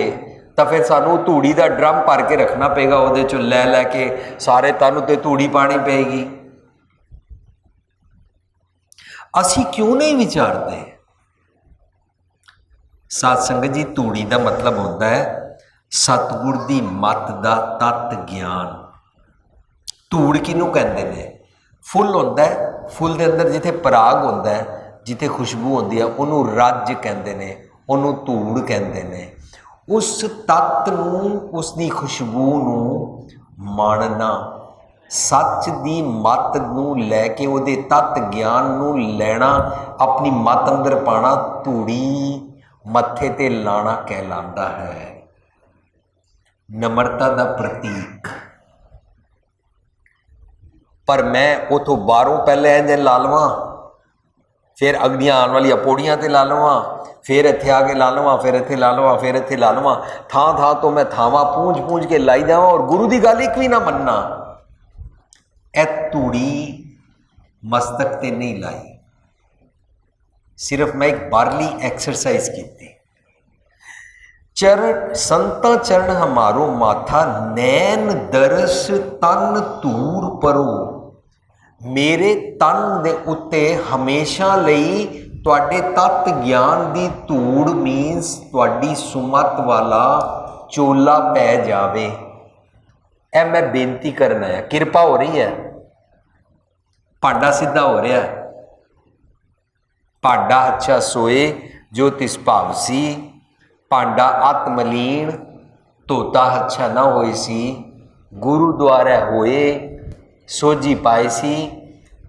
तो फिर सानू धूड़ी का ड्रम भर के रखना पेगा, वो चो लै लैके सारे तन उत्ते धूड़ी पानी पेगी। असी क्यों नहीं विचारते? साध संगत जी, धूड़ी का मतलब होता है सतगुर की मत का तत्त ज्ञान। ਧੂੜ ਕਿਹਨੂੰ ਕਹਿੰਦੇ ਨੇ? ਫੁੱਲ ਹੁੰਦਾ ਹੈ, ਫੁੱਲ ਦੇ ਅੰਦਰ ਜਿੱਥੇ ਪਰਾਗ ਹੁੰਦਾ ਹੈ, ਜਿੱਥੇ ਖੁਸ਼ਬੂ ਹੁੰਦੀ ਹੈ, ਉਹਨੂੰ ਰੱਜ ਕਹਿੰਦੇ ਨੇ, ਉਹਨੂੰ ਧੂੜ ਕਹਿੰਦੇ ਨੇ। ਉਸ ਤੱਤ ਨੂੰ, ਉਸ ਦੀ ਖੁਸ਼ਬੂ ਨੂੰ ਮਾਣਨਾ, ਸੱਚ ਦੀ ਮੱਤ ਨੂੰ ਲੈ ਕੇ ਉਹਦੇ ਤੱਤ ਗਿਆਨ ਨੂੰ ਲੈਣਾ, ਆਪਣੀ ਮੱਤ ਅੰਦਰ ਪਾਣਾ, ਧੂੜੀ ਮੱਥੇ ਤੇ ਲਾਣਾ ਕਹਿਲਾਂਦਾ ਹੈ। ਨਮਰਤਾ ਦਾ ਪ੍ਰਤੀਕ। ਪਰ ਮੈਂ ਉਥੋਂ ਬਾਹਰੋਂ ਪਹਿਲੇ ਇੰਜ ਲਾ ਲਵਾਂ, ਫਿਰ ਅਗਲੀਆਂ ਆਉਣ ਵਾਲੀਆਂ ਪੌੜੀਆਂ ਤੇ ਲਾ ਲਵਾਂ, ਫਿਰ ਇੱਥੇ ਆ ਕੇ ਲਾ ਲਵਾਂ, ਫਿਰ ਇੱਥੇ ਲਾ ਲਵਾਂ, ਫਿਰ ਇੱਥੇ ਲਾ ਲਵਾਂ, ਥਾਂ ਥਾਂ ਤੋਂ ਮੈਂ ਥਾਵਾਂ ਪੂੰਝ ਕੇ ਲਾਈ ਜਾਵਾਂ ਔਰ ਗੁਰੂ ਦੀ ਗੱਲ ਇੱਕ ਵੀ ਨਾ ਮੰਨਣਾ। ਇਹ ਧੂੜੀ ਮਸਤਕ ਤੇ ਨਹੀਂ ਲਾਈ, ਸਿਰਫ ਮੈਂ ਇੱਕ ਬਾਹਰਲੀ ਐਕਸਰਸਾइज ਕੀਤੀ। ਚਰਨ ਸੰਤਾ ਚਰਨ ਹਮਾਰੋ ਮਾਥਾ, ਨੈਣ ਦਰਸ ਤਨ ਧੂੜ ਪਰੋ। ਮੇਰੇ ਤਨ ਦੇ ਉੱਤੇ ਹਮੇਸ਼ਾ ਲਈ ਤੁਹਾਡੇ ਤੱਤ ਗਿਆਨ ਦੀ ਧੂੜ ਮੀਨਸ ਤੁਹਾਡੀ ਸੁਮਤ ਵਾਲਾ ਚੋਲਾ ਪੈ ਜਾਵੇ। ਇਹ ਮੈਂ ਬੇਨਤੀ ਕਰਨ ਆਇਆ। ਕਿਰਪਾ ਹੋ ਰਹੀ ਹੈ, ਭਾਂਡਾ ਸਿੱਧਾ ਹੋ ਰਿਹਾ। ਭਾਂਡਾ ਅੱਛਾ ਸੋਏ ਜੋ ਤਿਸ ਭਾਵ ਸੀ, ਭਾਂਡਾ ਅਤ ਮਲੀਨ ਧੋਤਾ ਅੱਛਾ ਨਾ ਹੋਈ ਸੀ। ਗੁਰੂ ਦੁਆਰਾ ਹੋਏ ਸੋਝੀ ਪਾਈ ਸੀ,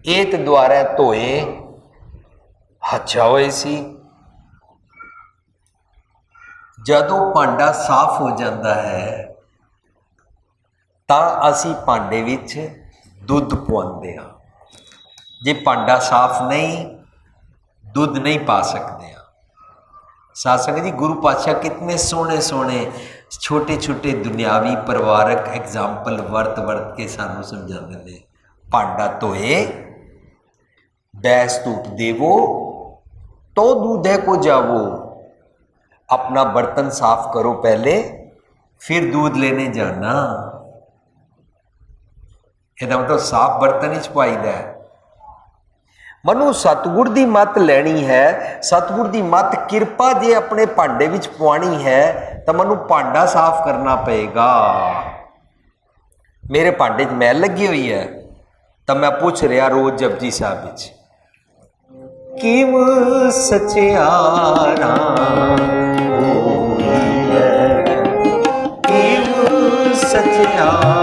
ਏਤ ਦੁਆਰਾ ਧੋਏ ਅੱਛਾ ਹੋਏ ਸੀ। ਜਦੋਂ ਭਾਂਡਾ ਸਾਫ਼ ਹੋ ਜਾਂਦਾ ਹੈ ਤਾਂ ਅਸੀਂ ਭਾਂਡੇ ਵਿੱਚ ਦੁੱਧ ਪਵਾਉਂਦੇ ਹਾਂ। ਜੇ ਭਾਂਡਾ ਸਾਫ਼ ਨਹੀਂ, ਦੁੱਧ ਨਹੀਂ ਪਾ ਸਕਦੇ ਹਾਂ। ਸਾਧ ਸੰਗਤ ਜੀ, ਗੁਰੂ ਪਾਤਸ਼ਾਹ ਕਿਤਨੇ ਸੋਹਣੇ ਸੋਹਣੇ ਛੋਟੇ ਛੋਟੇ ਦੁਨਿਆਵੀ ਪਰਿਵਾਰਕ ਐਗਜ਼ਾਮਪਲ ਵਰਤ ਕੇ ਸਾਨੂੰ ਸਮਝਾਉਂਦੇ ਨੇ। ਭਾਂਡਾ ਧੋਏ ਬੈਸ ਧੂਪ ਦੇਵੋ तो दूधे को जावो। अपना बर्तन साफ करो पहले, फिर दूध लेने जाना। ਇਹਦਾ ਮਤਲਬ ਸਾਫ਼ ਬਰਤਨ ਵਿੱਚ ਪਾਈਦਾ ਹੈ। ਮਨੂੰ ਸਤਿਗੁਰ ਦੀ ਮੱਤ ਲੈਣੀ ਹੈ। ਸਤਿਗੁਰ ਦੀ ਮੱਤ ਕਿਰਪਾ ਜੇ ਆਪਣੇ ਭਾਂਡੇ ਵਿੱਚ ਪਵਾਣੀ ਹੈ ਤਾਂ ਮੈਨੂੰ ਭਾਂਡਾ ਸਾਫ਼ ਕਰਨਾ ਪਏਗਾ। ਮੇਰੇ ਭਾਂਡੇ 'ਚ ਮੈਲ ਲੱਗੀ ਹੋਈ ਹੈ ਤਾਂ ਮੈਂ ਪੁੱਛ ਰਿਹਾ ਰੋਜ਼ ਜਪਜੀ ਸਾਹਿਬ ਵਿੱਚ, ਕਿਵ ਸਚਿਆਰਾ ਹੋਈ ਹੈ, ਕਿਵ ਸਚਿਆਰਾ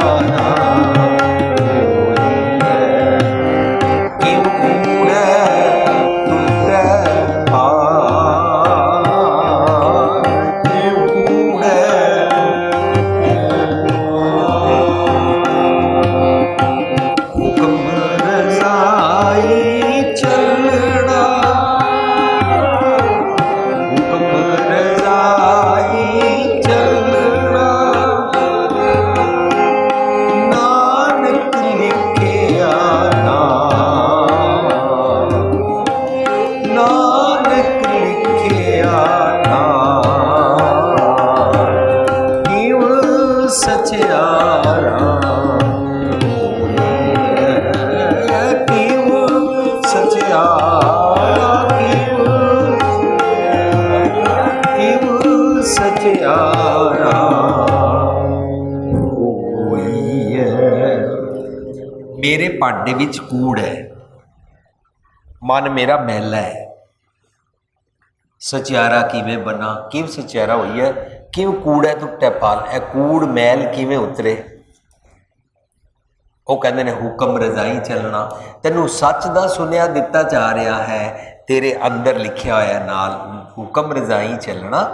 मेरे भांडे विच कूड़ है, मन मेरा मैला है। सचियारा किवें बना, किव सचियारा हुई है, किव कूड़ है टुटे पाल, ए कूड़ मैल किवें उतरे। वो कहते हैं हुक्म रजाई चलना। तेनू सच दा सुनिया दिता जा रहा है, तेरे अंदर लिखिया होया नाल हुक्म रजाई चलना,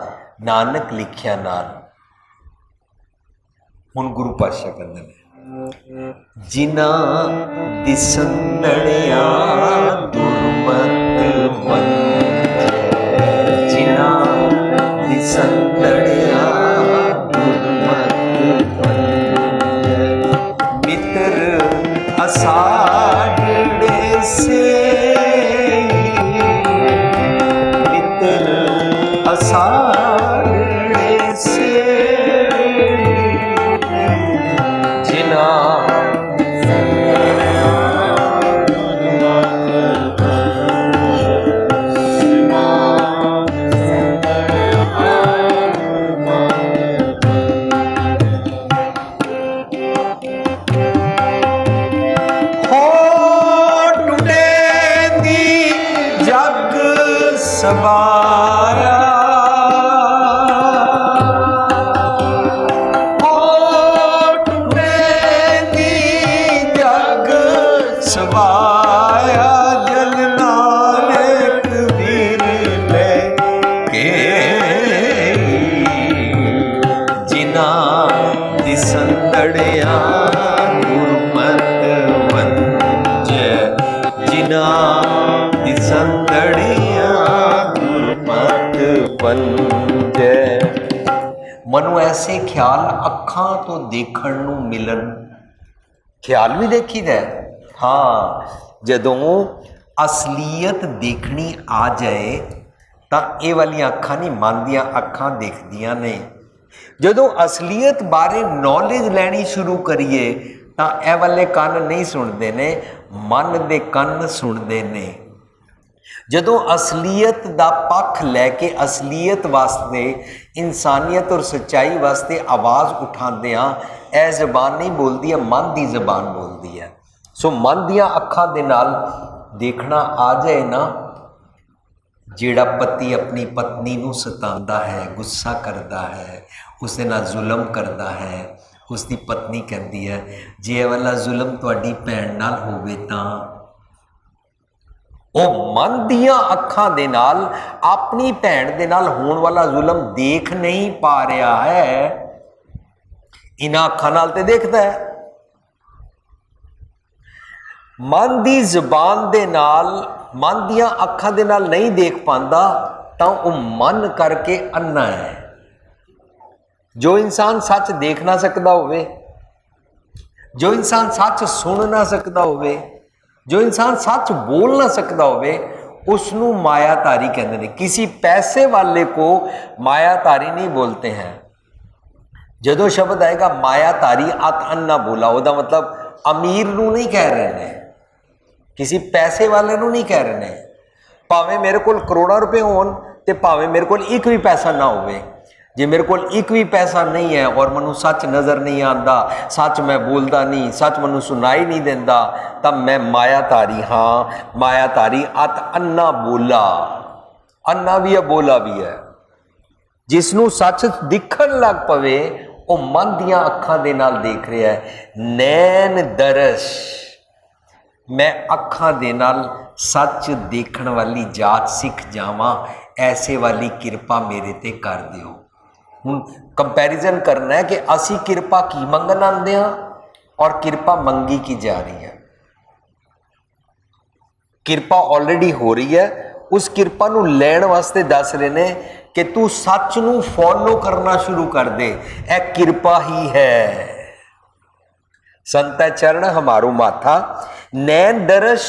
नानक लिखिया नाल। हुण गुरु पातशाह कहते हैं, जिना दिसंदड़िया दुर्मत वंजै, जिना दिसंदड़िया दुर्मत वंजै, मित्र असाड़े से, मित्र असाड़े से, जिना दिसंदड़िया गुरमत वंजै जिना दिसंदड़िया गुरमत वंजै। मनु ऐसे ख्याल अखां तो देखण नूं मिलन। ख्याल भी देखीदा हाँ, जदों असलीयत देखनी आ जाए तो ये वालियां अखां नहीं, मन दियां अखां देखदियां ने। जदों असलीयत बारे नॉलेज लैनी शुरू करिए तो यह वाले कन नहीं सुनते ने, मन दे कन सुनते ने। जदों असलीयत का पक्ष लैके असलीयत वास्ते, इंसानियत और सच्चाई वास्ते आवाज़ उठाते हाँ, यह जबान नहीं बोलती है, मन की जबान बोलती है। सो मन दियां अखां दे नाल देखना आ जाए ना, जिहड़ा पति अपनी पत्नी नूं सतांदा है, गुस्सा करता है, उसदे नाल जुल्म करता है, उसकी पत्नी कहती है जे ये वाला जुल्म तुहाडी भैण नाल होवे तां वो मन दियां अखां दे नाल अपनी भैण दे नाल होण वाला जुल्म देख नहीं पा रहा है, इन्हां अखां नाल ते देखदा है। मन दी जबान दे नाल, मन दियां अखां दे नाल नहीं देख पांदा तां वो मन करके अन्ना है। जो इंसान सच देख ना सकता होवे, जो इंसान सच सुन ना सकता होवे, जो इंसान सच बोल ना सकता होवे, उसनू मायाधारी कहते हैं। किसी पैसे वाले को मायाधारी नहीं बोलते हैं। जदों शब्द आएगा मायाधारी अत अन्ना बोला, ओदा मतलब अमीर नू नहीं कह रहे ने, किसी पैसे वाले नू नहीं कह रहे ने। भावें मेरे को करोड़ों रुपए होन ते भावें मेरे को एक भी पैसा ना होवे, जे मेरे को एक भी पैसा नहीं है और मैनू सच नज़र नहीं आता, सच मैं बोलता नहीं, सच मैनू सुनाई नहीं देता, तब मैं मायाधारी हाँ। मायाधारी अत अन्ना बोला, अन्ना भी है बोला भी है। जिसनू सच दिखन लग पवे वो मन दियां अखां दे नाल देख रहा है। नैन दरश, मैं अखां दे नाल सच देखण वाली जात सिख जावां, ऐसे वाली किरपा मेरे ते कर दिओ। हुण कंपैरिजन करना है कि असी किरपा की मंगन आंदे हां और किरपा मंगी की जा रही है। किरपा ऑलरेडी हो रही है, उस किरपा नूं लैण वास्ते दस रहे ने कि तू सच नूं फॉलो करना शुरू कर दे, ए किरपा ही है। संत चरण हमारो माथा, नैन दर्श,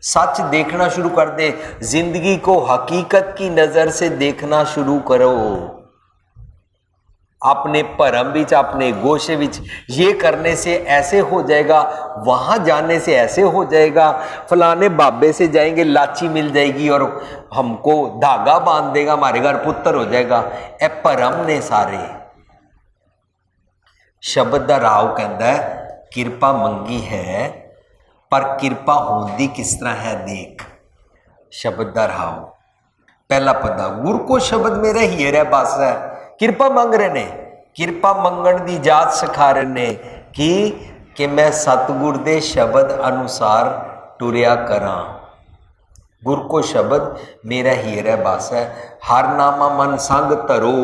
सच देखना शुरू कर दे, जिंदगी को हकीकत की नजर से देखना शुरू करो। अपने भरम विच, अपने गोशे विच ये करने से ऐसे हो जाएगा, वहां जाने से ऐसे हो जाएगा, फलाने बाबे से जाएंगे लाची मिल जाएगी और हमको धागा बांध देगा, हमारे घर पुत्र हो जाएगा। ए भरम ने सारे। शब्द दा राव कहता है किरपा मंगी है, पर किरपा होंदी किस तरह है देख। शब्द दा राव पहला पदा, गुर को शब्द मेरा हीर है बस है। किरपा मंग रहे ने, किरपा मंगण दी जात सिखा रहे ने कि मैं सतगुर दे शब्द अनुसार टुरिया करा। गुर को शब्द मेरा हीर है बस है। हर नामा मन संग धरो,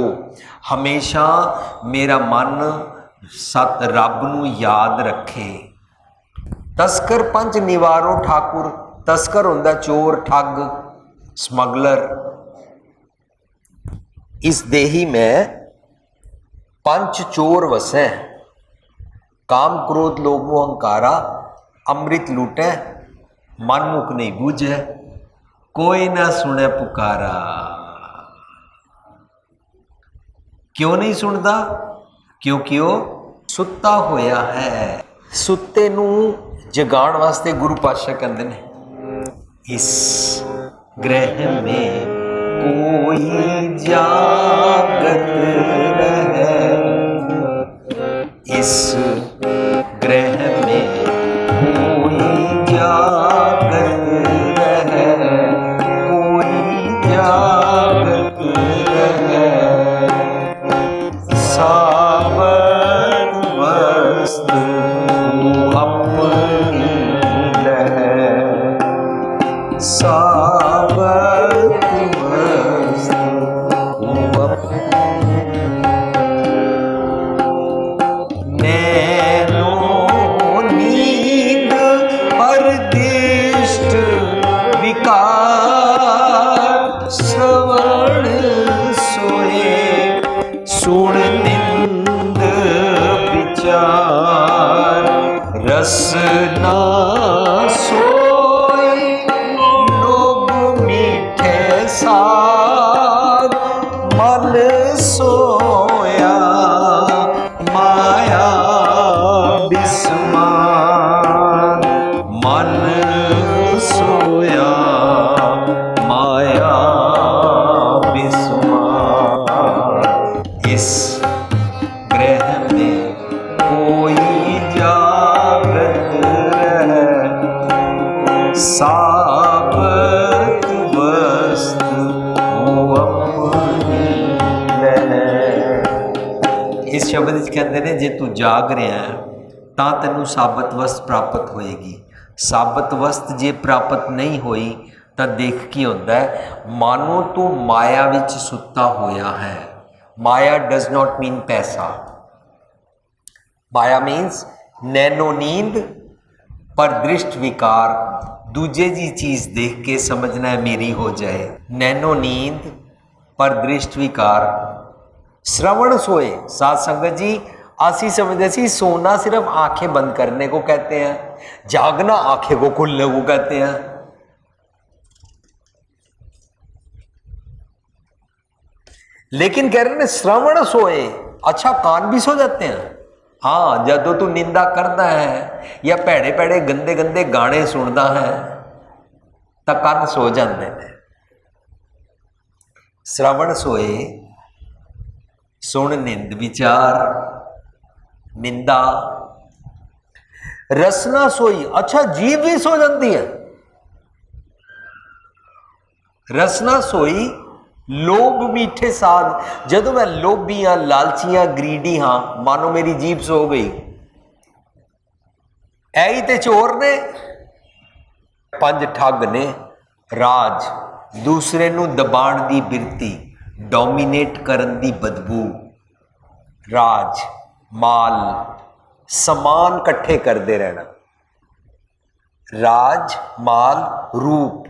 हमेशा मेरा मन सत रब नू याद रखे। तस्कर पंच निवारो ठाकुर, तस्कर हुंदा चोर, ठग, स्मगलर। इस देही में पंच चोर वसे, काम क्रोध लोभ मोह अहंकारा, अमृत लूटे, मन मुख नहीं बूझे, कोई ना सुने पुकारा। क्यों नहीं सुनता? क्योंकि वो सुता होया है। सुते नू जगाण वास्ते गुरु पातशाह कहंदे ने इस ग्रह में कोई जागत रहे, इस ग्रह में कोई जागत रहे, कोई जागत रहे, सावन वस्तु अपनी लहे, सावन विचार रसना सोई लोग मीठे साध मन सोया माया बिस्मार मन सोया माया बिस्मार। इस ग्रह में कोई जागृत रहे साबत वस्तु अपनी लहे। इस शब्द कहते हैं जे तू जाग रहा है ਤਾਂ ਤੈਨੂੰ ਸਾਬਤ ਵਸਤ ਪ੍ਰਾਪਤ ਹੋਏਗੀ। ਸਾਬਤ ਵਸਤ ਜੇ ਪ੍ਰਾਪਤ ਨਹੀਂ ਹੋਈ ਤਾਂ ਦੇਖ ਕੀ ਹੁੰਦਾ ਹੈ, ਮਾਨੋ ਤੂੰ ਮਾਇਆ ਵਿੱਚ ਸੁੱਤਾ ਹੋਇਆ ਹੈ। ਮਾਇਆ ਡਜ਼ ਨਾਟ ਮੀਨ ਪੈਸਾ, ਮਾਇਆ ਮੀਨਸ ਨੈਨੋ ਨੀਂਦ ਪਰ ਦ੍ਰਿਸ਼ਟ ਵਿਕਾਰ। ਦੂਜੇ ਦੀ ਚੀਜ਼ ਦੇਖ ਕੇ ਸਮਝਣਾ ਹੈ ਮੇਰੀ ਹੋ ਜਾਏ। नैनो नींद पर दृष्ट विकार। श्रवण सोए। साध संगत जी आसी समझते सी सोना सिर्फ आंखें बंद करने को कहते हैं, जागना आंखें को खुलने को कहते हैं। लेकिन कह रहे हैं श्रवण सोए, अच्छा कान भी सो जाते हैं। हाँ, जदों तू निंदा करता है या भैड़े भैड़े गंदे गंदे गाने सुनता है तो कान सो जाते हैं। श्रवण सोए, सुन निंद विचार निंदा। रसना सोई, अच्छा जीव भी सो जाती है। रसना सोई लोभ मीठे साध। जदों मैं लोभी हाँ, लालची हाँ, ग्रीडी हाँ, मानो मेरी जीभ सो गई। ऐ ते चोर ने, पंज ठग ने, राज दूसरे नू दबाण दी बिरती, डोमीनेट करन दी बदबू, राज माल समान कट्ठे करते रहना। राज माल रूप,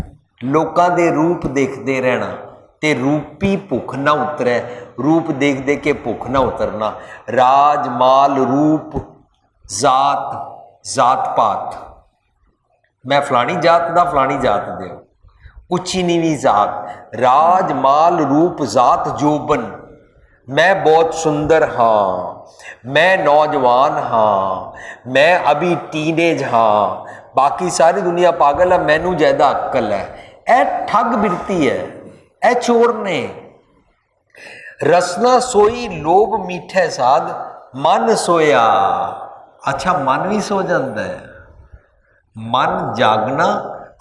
लोकां दे रूप देखते रहना ते रूपी भुख ना उतरे। रूप देख दे के भुख ना उतरना। राज माल रूप जात जात पात, मैं फलानी जात दा फलानी जात दे, उच्ची नीवी जात। राज माल रूप जात जोबन, मैं बहुत सुंदर हाँ, मैं नौजवान हाँ, मैं अभी टीनेज हाँ, बाकी सारी दुनिया पागल है, मैनू ज्यादा अक्ल है। ए ठग बिरती है, ए चोर ने। रसना सोई लोभ मीठे साध, मन सोया। अच्छा मन भी सो जाता है। मन जागना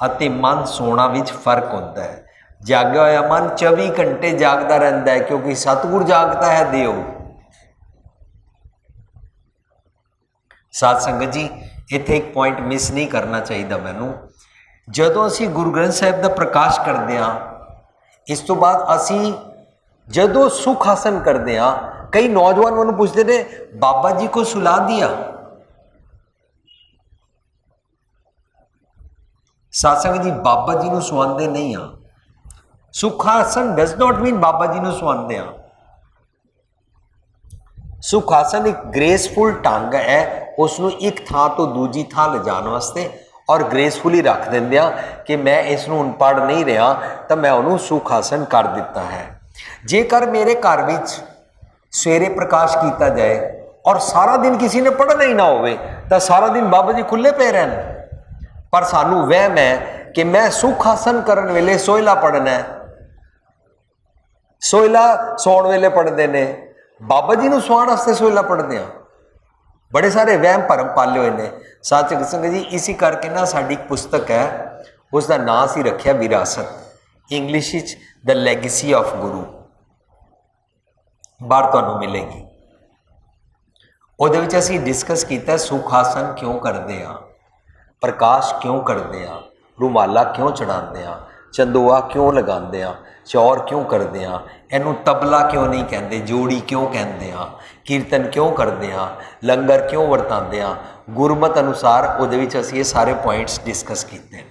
अते मन सोना विच फर्क होता है। जाग्या होया मन 24 घंटे जागता रहता है, क्योंकि सतगुर जागता है देव। साध संगत जी इत्थे एक पॉइंट मिस नहीं करना चाहिए मैनू। जदों असी गुरु ग्रंथ साहिब का प्रकाश करते हैं, इस तो बाद असी जदों सुख आसन करते हैं, कई नौजवान मैनू पूछते ने बाबा जी को सुला दिया। साध संगत जी बाबा जी नू सुआंदे नहीं आ। सुखासन डज नॉट मीन बाबा जी नू सुआंदे आ। सुखासन एक ग्रेसफुल ढंग है, उसनू एक थां तो दूजी थां ले जाने वास्ते और ग्रेसफुली रख देंदे आ कि मैं इसनू हुण पढ़ नहीं रहा तो मैं उन्होंने सुखासन कर दिता है। जेकर मेरे घर विच सवेरे प्रकाश किया जाए और सारा दिन किसी ने पढ़ना ही ना होवे तो सारा दिन बाबा जी खुले पे रहन। पर सानू वहम है कि मैं सुखासन करन वेले सोहला पढ़ना है, सोहला सौण वेले पढ़ते हैं, बाबा जी नू सुआण वास्ते सोहला पढ़ते हैं। बड़े सारे वहम भरम पाले हुए हैं। साध संगत जी इसी करके ना साडी एक पुस्तक है, उसका नाम सी रखिया विरासत, English etch the legacy of गुरु, बाहर तुहानू मिलेगी। उहदे विच असीं डिस्कस किया सुखासन क्यों करते हैं, प्रकाश क्यों करते हैं, रुमाला क्यों चढ़ाते हैं, चंदोआ क्यों लगाते हैं, चौर क्यों करते हैं, इनू तबला क्यों नहीं कहते, जोड़ी क्यों कहते हैं, कीर्तन क्यों करते हैं, लंगर क्यों वरताते हैं। गुरमत अनुसार उहदे विच असीं ये सारे पॉइंट्स डिस्कस किए हैं।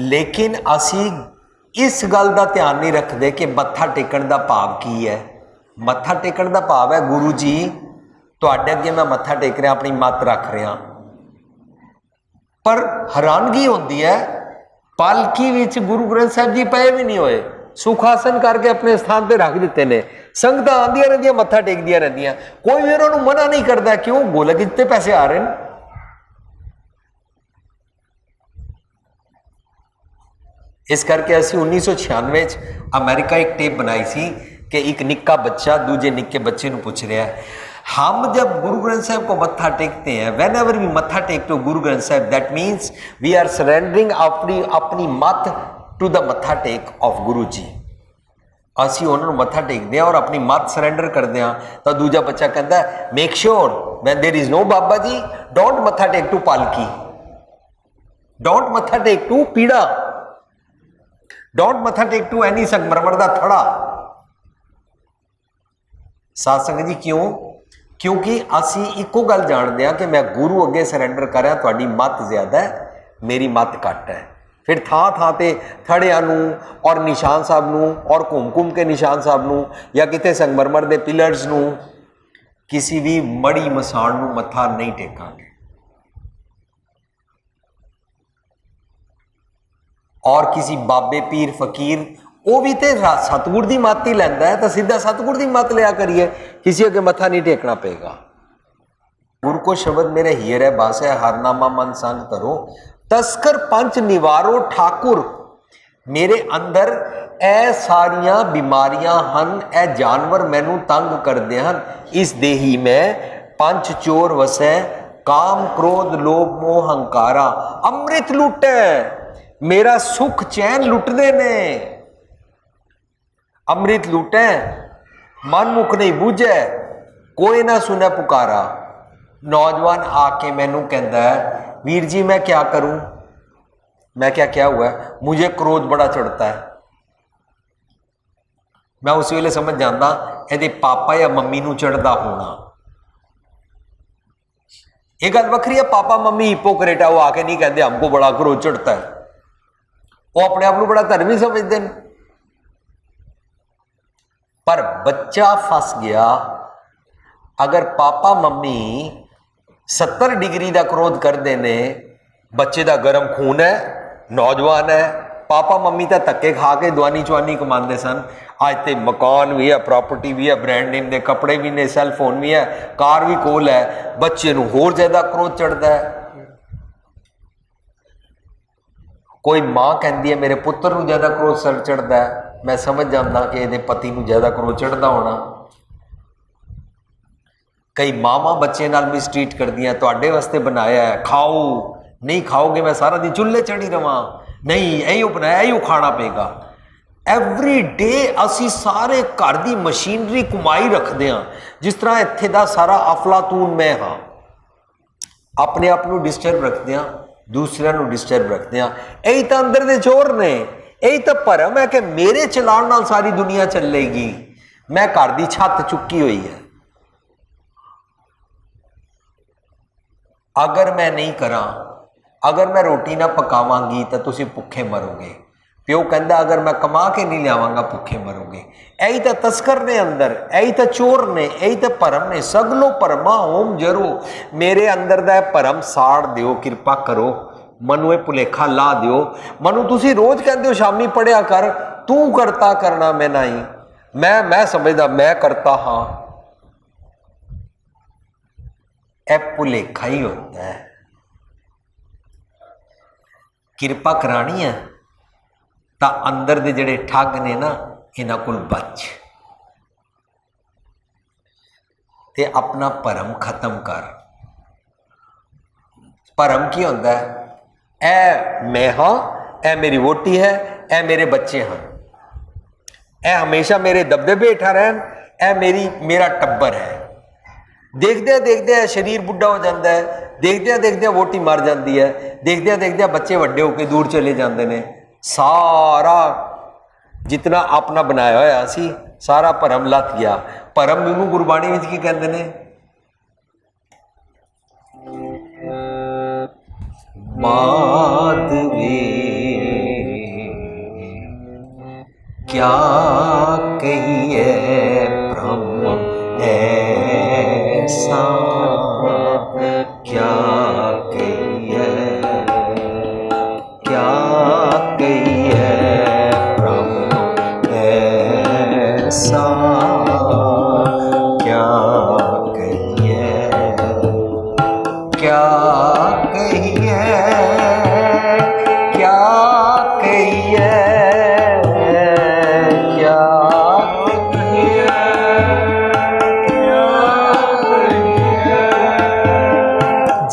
लेकिन असीं इस गल का ध्यान नहीं रखते कि मत्था टेकण का भाव की है। ਮੱਥਾ ਟੇਕਣ ਦਾ ਭਾਵ ਹੈ ਗੁਰੂ ਜੀ ਤੁਹਾਡੇ ਅੱਗੇ ਮੈਂ ਮੱਥਾ ਟੇਕ ਰਿਹਾ, ਆਪਣੀ ਮੱਤ ਰੱਖ ਰਿਹਾ। ਪਰ ਹੈਰਾਨਗੀ ਹੁੰਦੀ ਹੈ ਪਾਲਕੀ ਵਿੱਚ ਗੁਰੂ ਗ੍ਰੰਥ ਸਾਹਿਬ ਜੀ ਪਏ ਵੀ ਨਹੀਂ ਹੋਏ, ਸੁਖਾਸਨ ਕਰਕੇ ਆਪਣੇ ਸਥਾਨ ਤੇ ਰੱਖ ਦਿੱਤੇ ਨੇ। ਸੰਗਤਾਂ ਆਉਂਦੀਆਂ ਰਹਿੰਦੀਆਂ, ਮੱਥਾ ਟੇਕਦੀਆਂ ਰਹਿੰਦੀਆਂ, ਕੋਈ ਵੀ ਉਹਨਾਂ ਨੂੰ ਮਨਾ ਨਹੀਂ ਕਰਦਾ। ਕਿਉਂ? ਗੋਲਕ ਵਿੱਚ ਤੇ ਪੈਸੇ ਆ ਰਹੇ ਨੇ। ਇਸ ਕਰਕੇ ਅਸੀਂ 1996 ਚ ਅਮਰੀਕਾ ਇੱਕ ਟੇਪ ਬਣਾਈ ਸੀ कि एक निक्का बच्चा दूजे निक्के बच्चे को पूछ रहा है, हम जब गुरु ग्रंथ साहब को मत्था टेकते हैं, वेन एवर वी मत्था टेक to Guru Granth Sahib, that means we are surrendering अपनी मत टू द मत्था टेक ऑफ गुरु जी। ਅਸੀਂ ਉਹਨਾਂ ਨੂੰ ਮੱਥਾ ਟੇਕਦੇ ਹਾਂ ਔਰ ਆਪਣੀ ਮੱਤ ਸਰੈਂਡਰ ਕਰਦੇ ਹਾਂ। ਤਾਂ ਦੂਜਾ ਬੱਚਾ ਕਹਿੰਦਾ make sure when there is no baba ji, don't ਮੱਥਾ ਟੇਕ ਟੂ ਪਾਲਕੀ, ਡੋਂਟ ਮੱਥਾ ਟੇਕ ਟੂ ਪੀੜਾ, ਡੋਂਟ ਮੱਥਾ ਟੇਕ ਟੂ ਐਨੀ ਸੰਗਮਰਮਰ ਦਾ ਥੜਾ। ਸਾਧ ਸੰਗਤ ਜੀ ਕਿਉਂ? ਕਿਉਂਕਿ ਅਸੀਂ ਇੱਕੋ ਗੱਲ ਜਾਣਦੇ ਹਾਂ ਕਿ ਮੈਂ ਗੁਰੂ ਅੱਗੇ ਸਰੈਂਡਰ ਕਰਾਂ, ਤੁਹਾਡੀ ਮੱਤ ਜ਼ਿਆਦਾ ਹੈ, ਮੇਰੀ ਮੱਤ ਘੱਟ ਹੈ। ਫਿਰ ਥਾਂ ਥਾਂ ਤੇ ਥੜਿਆਂ ਨੂੰ ਔਰ ਨਿਸ਼ਾਨ ਸਾਹਿਬ ਨੂੰ ਔਰ ਘੁੰਮ ਕੇ ਨਿਸ਼ਾਨ ਸਾਹਿਬ ਨੂੰ ਜਾਂ ਕਿਤੇ ਸੰਗਮਰਮਰ ਦੇ ਪਿਲਰਸ ਨੂੰ, ਕਿਸੇ ਵੀ ਮੜੀ ਮਸਾਣ ਨੂੰ ਮੱਥਾ ਨਹੀਂ ਟੇਕਾਂਗੇ। ਔਰ ਕਿਸੇ ਬਾਬੇ ਪੀਰ ਫਕੀਰ, ਉਹ ਵੀ ਤੇ ਸਤਿਗੁਰ ਦੀ ਮੱਤ ਹੀ ਲੈਂਦਾ ਹੈ, ਤਾਂ ਸਿੱਧਾ ਸਤਿਗੁਰ ਦੀ ਮੱਤ ਲਿਆ ਕਰੀਏ, ਕਿਸੇ ਅੱਗੇ ਮੱਥਾ ਨਹੀਂ ਟੇਕਣਾ ਪਏਗਾ। ਗੁਰੂ ਕੋ ਸ਼ਬਦ ਮੇਰੇ ਹੀਰ ਹੈ ਬਾਸ ਹੈ, ਹਰਨਾਮਾ ਮਨ ਸੰਗ ਧਰੋ, ਤਸਕਰ ਪੰਚ ਨਿਵਾਰੋ ਠਾਕੁਰ। ਮੇਰੇ ਅੰਦਰ ਇਹ ਸਾਰੀਆਂ ਬਿਮਾਰੀਆਂ ਹਨ, ਇਹ ਜਾਨਵਰ ਮੈਨੂੰ ਤੰਗ ਕਰਦੇ ਹਨ। ਇਸ ਦੇਹੀ ਮੈਂ ਪੰਜ ਚੋਰ ਵਸੈ, ਕਾਮ ਕ੍ਰੋਧ ਲੋਭ ਮੋਹ ਹੰਕਾਰਾ। ਅੰਮ੍ਰਿਤ ਲੁੱਟੈ, ਮੇਰਾ ਸੁਖ ਚੈਨ ਲੁੱਟਦੇ ਨੇ। ਅੰਮ੍ਰਿਤ ਲੁੱਟੈ, ਮਨ ਮੁਖ ਨਹੀਂ ਬੂਝੈ, ਕੋਈ ਨਾ ਸੁਣੈ ਪੁਕਾਰਾ। ਨੌਜਵਾਨ ਆ ਕੇ ਮੈਨੂੰ ਕਹਿੰਦਾ ਹੈ वीर जी मैं क्या करूं? मैं क्या हुआ है? मुझे क्रोध बड़ा चढ़ता है। मैं उस वेले समझ जाता ये पापा या मम्मी नूं चढ़ता होना। ये गल वखरी है, पापा मम्मी हिपोक्रेट है, वो आके नहीं कहते हमको बड़ा क्रोध चढ़ता है, वो अपने आप को बड़ा धर्मी समझते हैं। पर बच्चा फस गया। अगर पापा मम्मी 70 डिग्री का क्रोध करते ने, बच्चे का गर्म खून है, नौजवान है, पापा मम्मी तो धक्के खा के दवानी चवानी कमाते सन। अज तो मकान भी है, प्रॉपर्टी भी है, ब्रांड नेम के कपड़े भी ने, सैलफोन भी है, कार भी कोल है, बच्चे को होर ज्यादा क्रोध चढ़ता है। कोई माँ कहती है मेरे पुत्र को ज्यादा क्रोध चढ़ता है, मैं समझ जाता कि ये पति को ज्यादा क्रोध चढ़ता होना। कई मावां बच्चे नाल मिसट्रीट कर दियां, तुहाडे वास्ते बनाया है, खाओ, नहीं खाओगे मैं सारा दिन चुल्हे चढ़ी रवां, नहीं इहो बनाया इहो खाना पेगा। एवरी डे असी सारे घर की मशीनरी कमाई रखते हैं, जिस तरह इत्थे दा सारा अफलातून मैं हाँ। अपने आप को डिस्टर्ब रखते हैं, दूसरों को डिस्टर्ब रखते हैं। यही तो अंदर दे चोर ने, यही तो भरम है कि मेरे चलाण नाल सारी दुनिया चलेगी, मैं घर की छत चुकी हुई है। अगर मैं नहीं करा, अगर मैं रोटी ना पकावांगी तो तुसी भुखे मरोगे। प्यो कहता अगर मैं कमा के नहीं लियावांगा भुखे मरोगे। यही तो तस्कर ने अंदर, यही तो चोर ने, यही तो भरम ने। सगलो भरमा होम जरो, मेरे अंदर दा भरम साड़ दियो, कृपा करो, मनु ये भुलेखा ला दियो। मनु तुसी रोज कहते हो शामी पढ़िया कर, तू करता करना मैं नहीं, मैं समझदा मैं करता हाँ। ए भुलेखा ही होता है। किरपा करानी है तो अंदर दे जड़े ठग ने ना, इन्हां कोल बच ते अपना भरम खत्म कर। भरम की होंदा है? ए मैं हाँ, ए मेरी वोटी है, ए मेरे बच्चे हैं, ए हमेशा मेरे दबदबे हेठा रहन, ए मेरा टब्बर है। देखदे शरीर बुढ़ा हो जाता है, देखदे वोटी मर जाती है, देखदे बच्चे वड्डे होकर दूर चले जाते हैं। सारा जितना अपना बनाया होया सी सारा भरम लथ गया। भरम नूं गुरबाणी विच की कहंदे ने? माधवे क्या कहिए भ्रम ऐसा क्या कहिए, क्या कहिए प्रभु ऐसा क्या कहिए, क्या कहिए, क्या कहिए, क्या कहिए,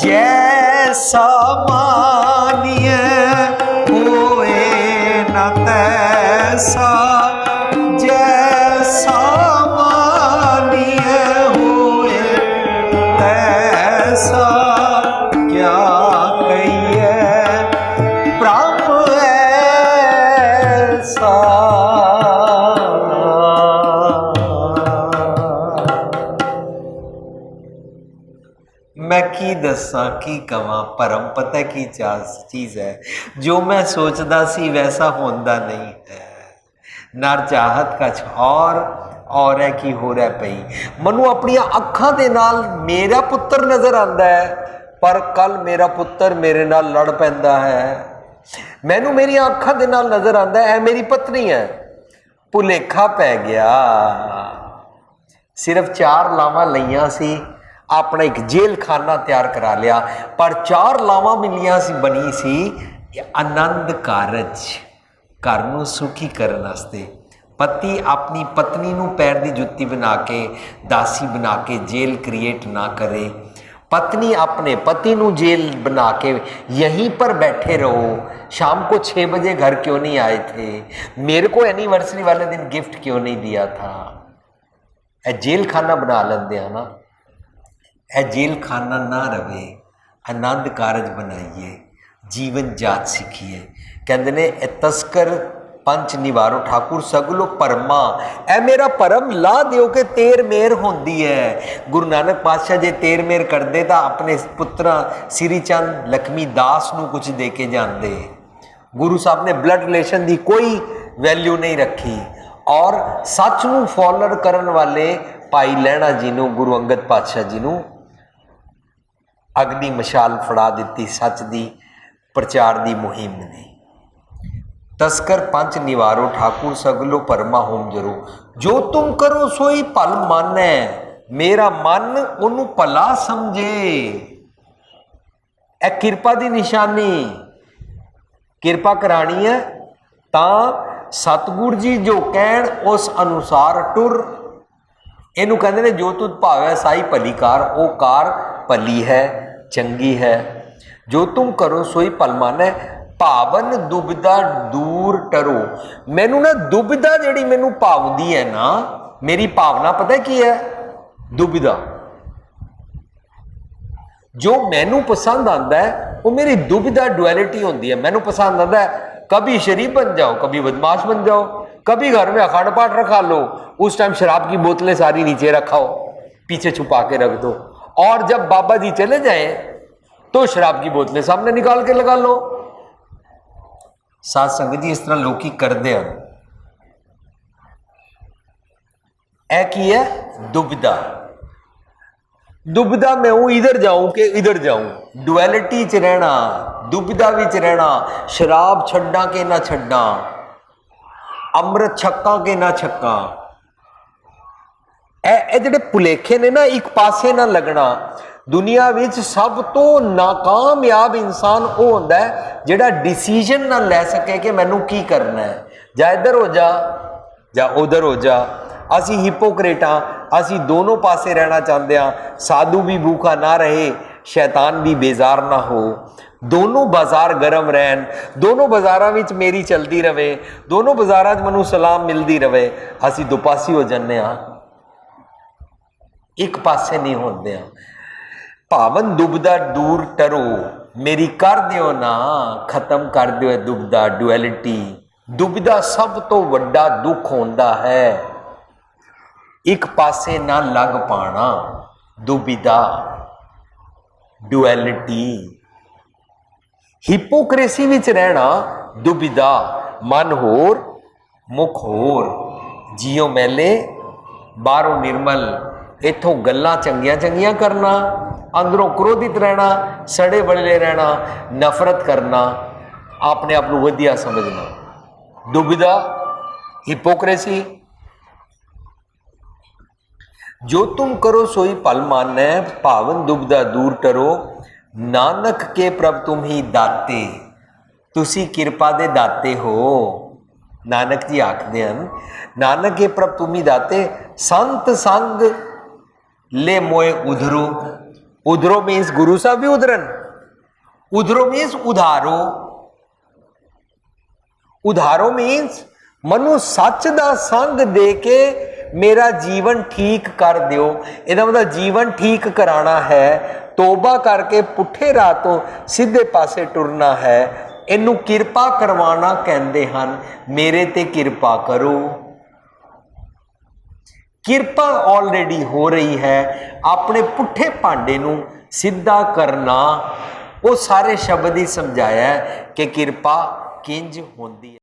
जैसा मानिए होए न तैसा, जैसा मानिए होए तैसा, क्या कहिए प्रभु ऐसा। मैं की दसा की कवां, परम पता की चीज़ है, जो मैं सोचदा सी वैसा होंदा नहीं है। नर चाहत कछ और है कि हो रहा पई। मनु अपनी अखां दे नाल मेरा पुत्र नज़र आंदा है, पर कल मेरा पुत्र मेरे नाल लड़ पैंदा है। मैनू मेरी अखां दे नाल नज़र आंदा है मेरी पत्नी है, भुलेखा पै गया। सिर्फ 4 लावां लईआं सी, अपना एक जेल खाना तैयार करा लिया, पर 4 लावां मिलियां सी बनी सी आनंद कारज, घर नूं सुखी करन वास्ते। पति अपनी पत्नी नूं पैर दी जुत्ती बना के, दासी बना के जेल क्रिएट ना करे। पत्नी अपने पति नूं जेल बना के यहीं पर बैठे रहो। शाम को 6 बजे घर क्यों नहीं आए थे, मेरे को एनिवर्सरी वाले दिन गिफ्ट क्यों नहीं दिया था। ए जेल खाना बना लेंदे हैं ना, ए जेल खाना ना रहे, आनंद कारज बनाइए, जीवन जाच सीखिए। कहते ने तस्कर पंच निवारो ठाकुर सगलो परमा, ए मेरा परम ला दियो कि तेर मेर होंदी है। गुरु नानक पातशाह जे तेर मेर करते तो अपने पुत्रा श्री चंद लक्ष्मी दास नूं कुछ दे के जाते। गुरु साहब ने ब्लड रिलेशन की कोई वैल्यू नहीं रखी, और सच नूं फॉलोअर करन वाले भाई लहणा जी नूं, गुरु अंगद पातशाह जी नूं अग्नि मशाल फड़ा दी सच दी प्रचार दी मुहिम ने। तस्कर पंच निवारो ठाकुर सगलो परमा होम जरो, जो तुम करो सोई भल मन है, मेरा मन उन्होंने भला समझे। ए किरपा की निशानी, किरपा करानी है तो सतगुरु जी जो कहन उस अनुसार टुर। इनू कहते ने जो तुझ भावे साई भली कार, वो कार भली है, चंगी है। जो तुम करो सोई भल मन है, भावन दुविधा दूर टरो। मैनू ना दुविधा जिहड़ी मैनू भावदी है ना, मेरी भावना पता की है, दुविधा। जो मैनू पसंद आता है वो मेरी दुविधा डुअलिटी होती है। मैनू पसंद आता है कभी शरीफ बन जाओ, कभी बदमाश बन जाओ, कभी घर में अखंड पाठ रखा लो, उस टाइम शराब की बोतलें सारी नीचे रखाओ, पीछे छुपा के रख दो, और जब बाबा जी चले जाए तो शराब की बोतलें सामने निकाल के लगा लो। साध संगत जी इस तरह लोग करते हैं। ऐ की है दुविधा। दुविधा में हूं इधर जाऊं कि इधर जाऊं, डुअलिटी च रहना, दुविधा विच रहना। शराब छड्डा के ना छड्डा, अमृत छक्का के ना छक्का। ए जिहड़े भुलेखे ने ना, एक पासे ना लगना। दुनिया विच सब तो नाकामयाब इंसान वो होंदा है जिहड़ा डिसीजन ना ले सके कि मैनू की करना है, जा इधर हो जा उधर हो जा। असी हिपोक्रेट हाँ, असी दोनों पासे रहना चाहते हैं। साधु भी भूखा ना रहे, शैतान भी बेजार ना हो, दोनों बाजार गर्म रहन, दोनों बाजारां विच मेरी चलती रहे, दोनों बाजारां च मैनू सलाम मिलती रहे। असी दो पासी हो जाने हाँ, एक पासे नहीं होंदे। भावन दुविधा दूर टरो, मेरी कर दियो ना, खत्म कर दियो दुविधा डुअलिटी। दुविधा सब तो वड्डा दुख होंदा है, एक पासे ना लग पाना। दुविधा डुअलिटी, हिपोक्रेसी विच रहना, दुविधा। मन होर मुख होर, जियो मैले बाहरों निर्मल, इत्थों गल्लां चंगियां चंगियां करना, अंदरों क्रोधित रहना, सड़े बड़े रहना, नफरत करना, अपने आप को वधिया समझना, दुविधा, हिपोक्रेसी। जो तुम करो सोई फल मानै, भावन दुविधा दूर करो, नानक के प्रभ तुम ही दाते। तुसी किरपा दे दाते हो। नानक जी आखदे हन, नानक के प्रभ तुम ही दाते, संत संग ले मोए उधरो। उधरो मीन्स गुरु साहब भी उधरन, उधरो मीन्स उधारो। उधारो मीन्स मनु सच दा संग दे के मेरा जीवन ठीक कर दियो। इहदा मतलब जीवन ठीक कराना है, तोबा करके पुठे राह तो सीधे पासे टुरना है, इनू किरपा करवाना कहंदे हन। मेरे ते किरपा करो। किरपा ऑलरेडी हो रही है, अपने पुठे भांडे नू सीधा करना, वो सारे शब्द ही समझाया है कि किरपा किंज होंदी है।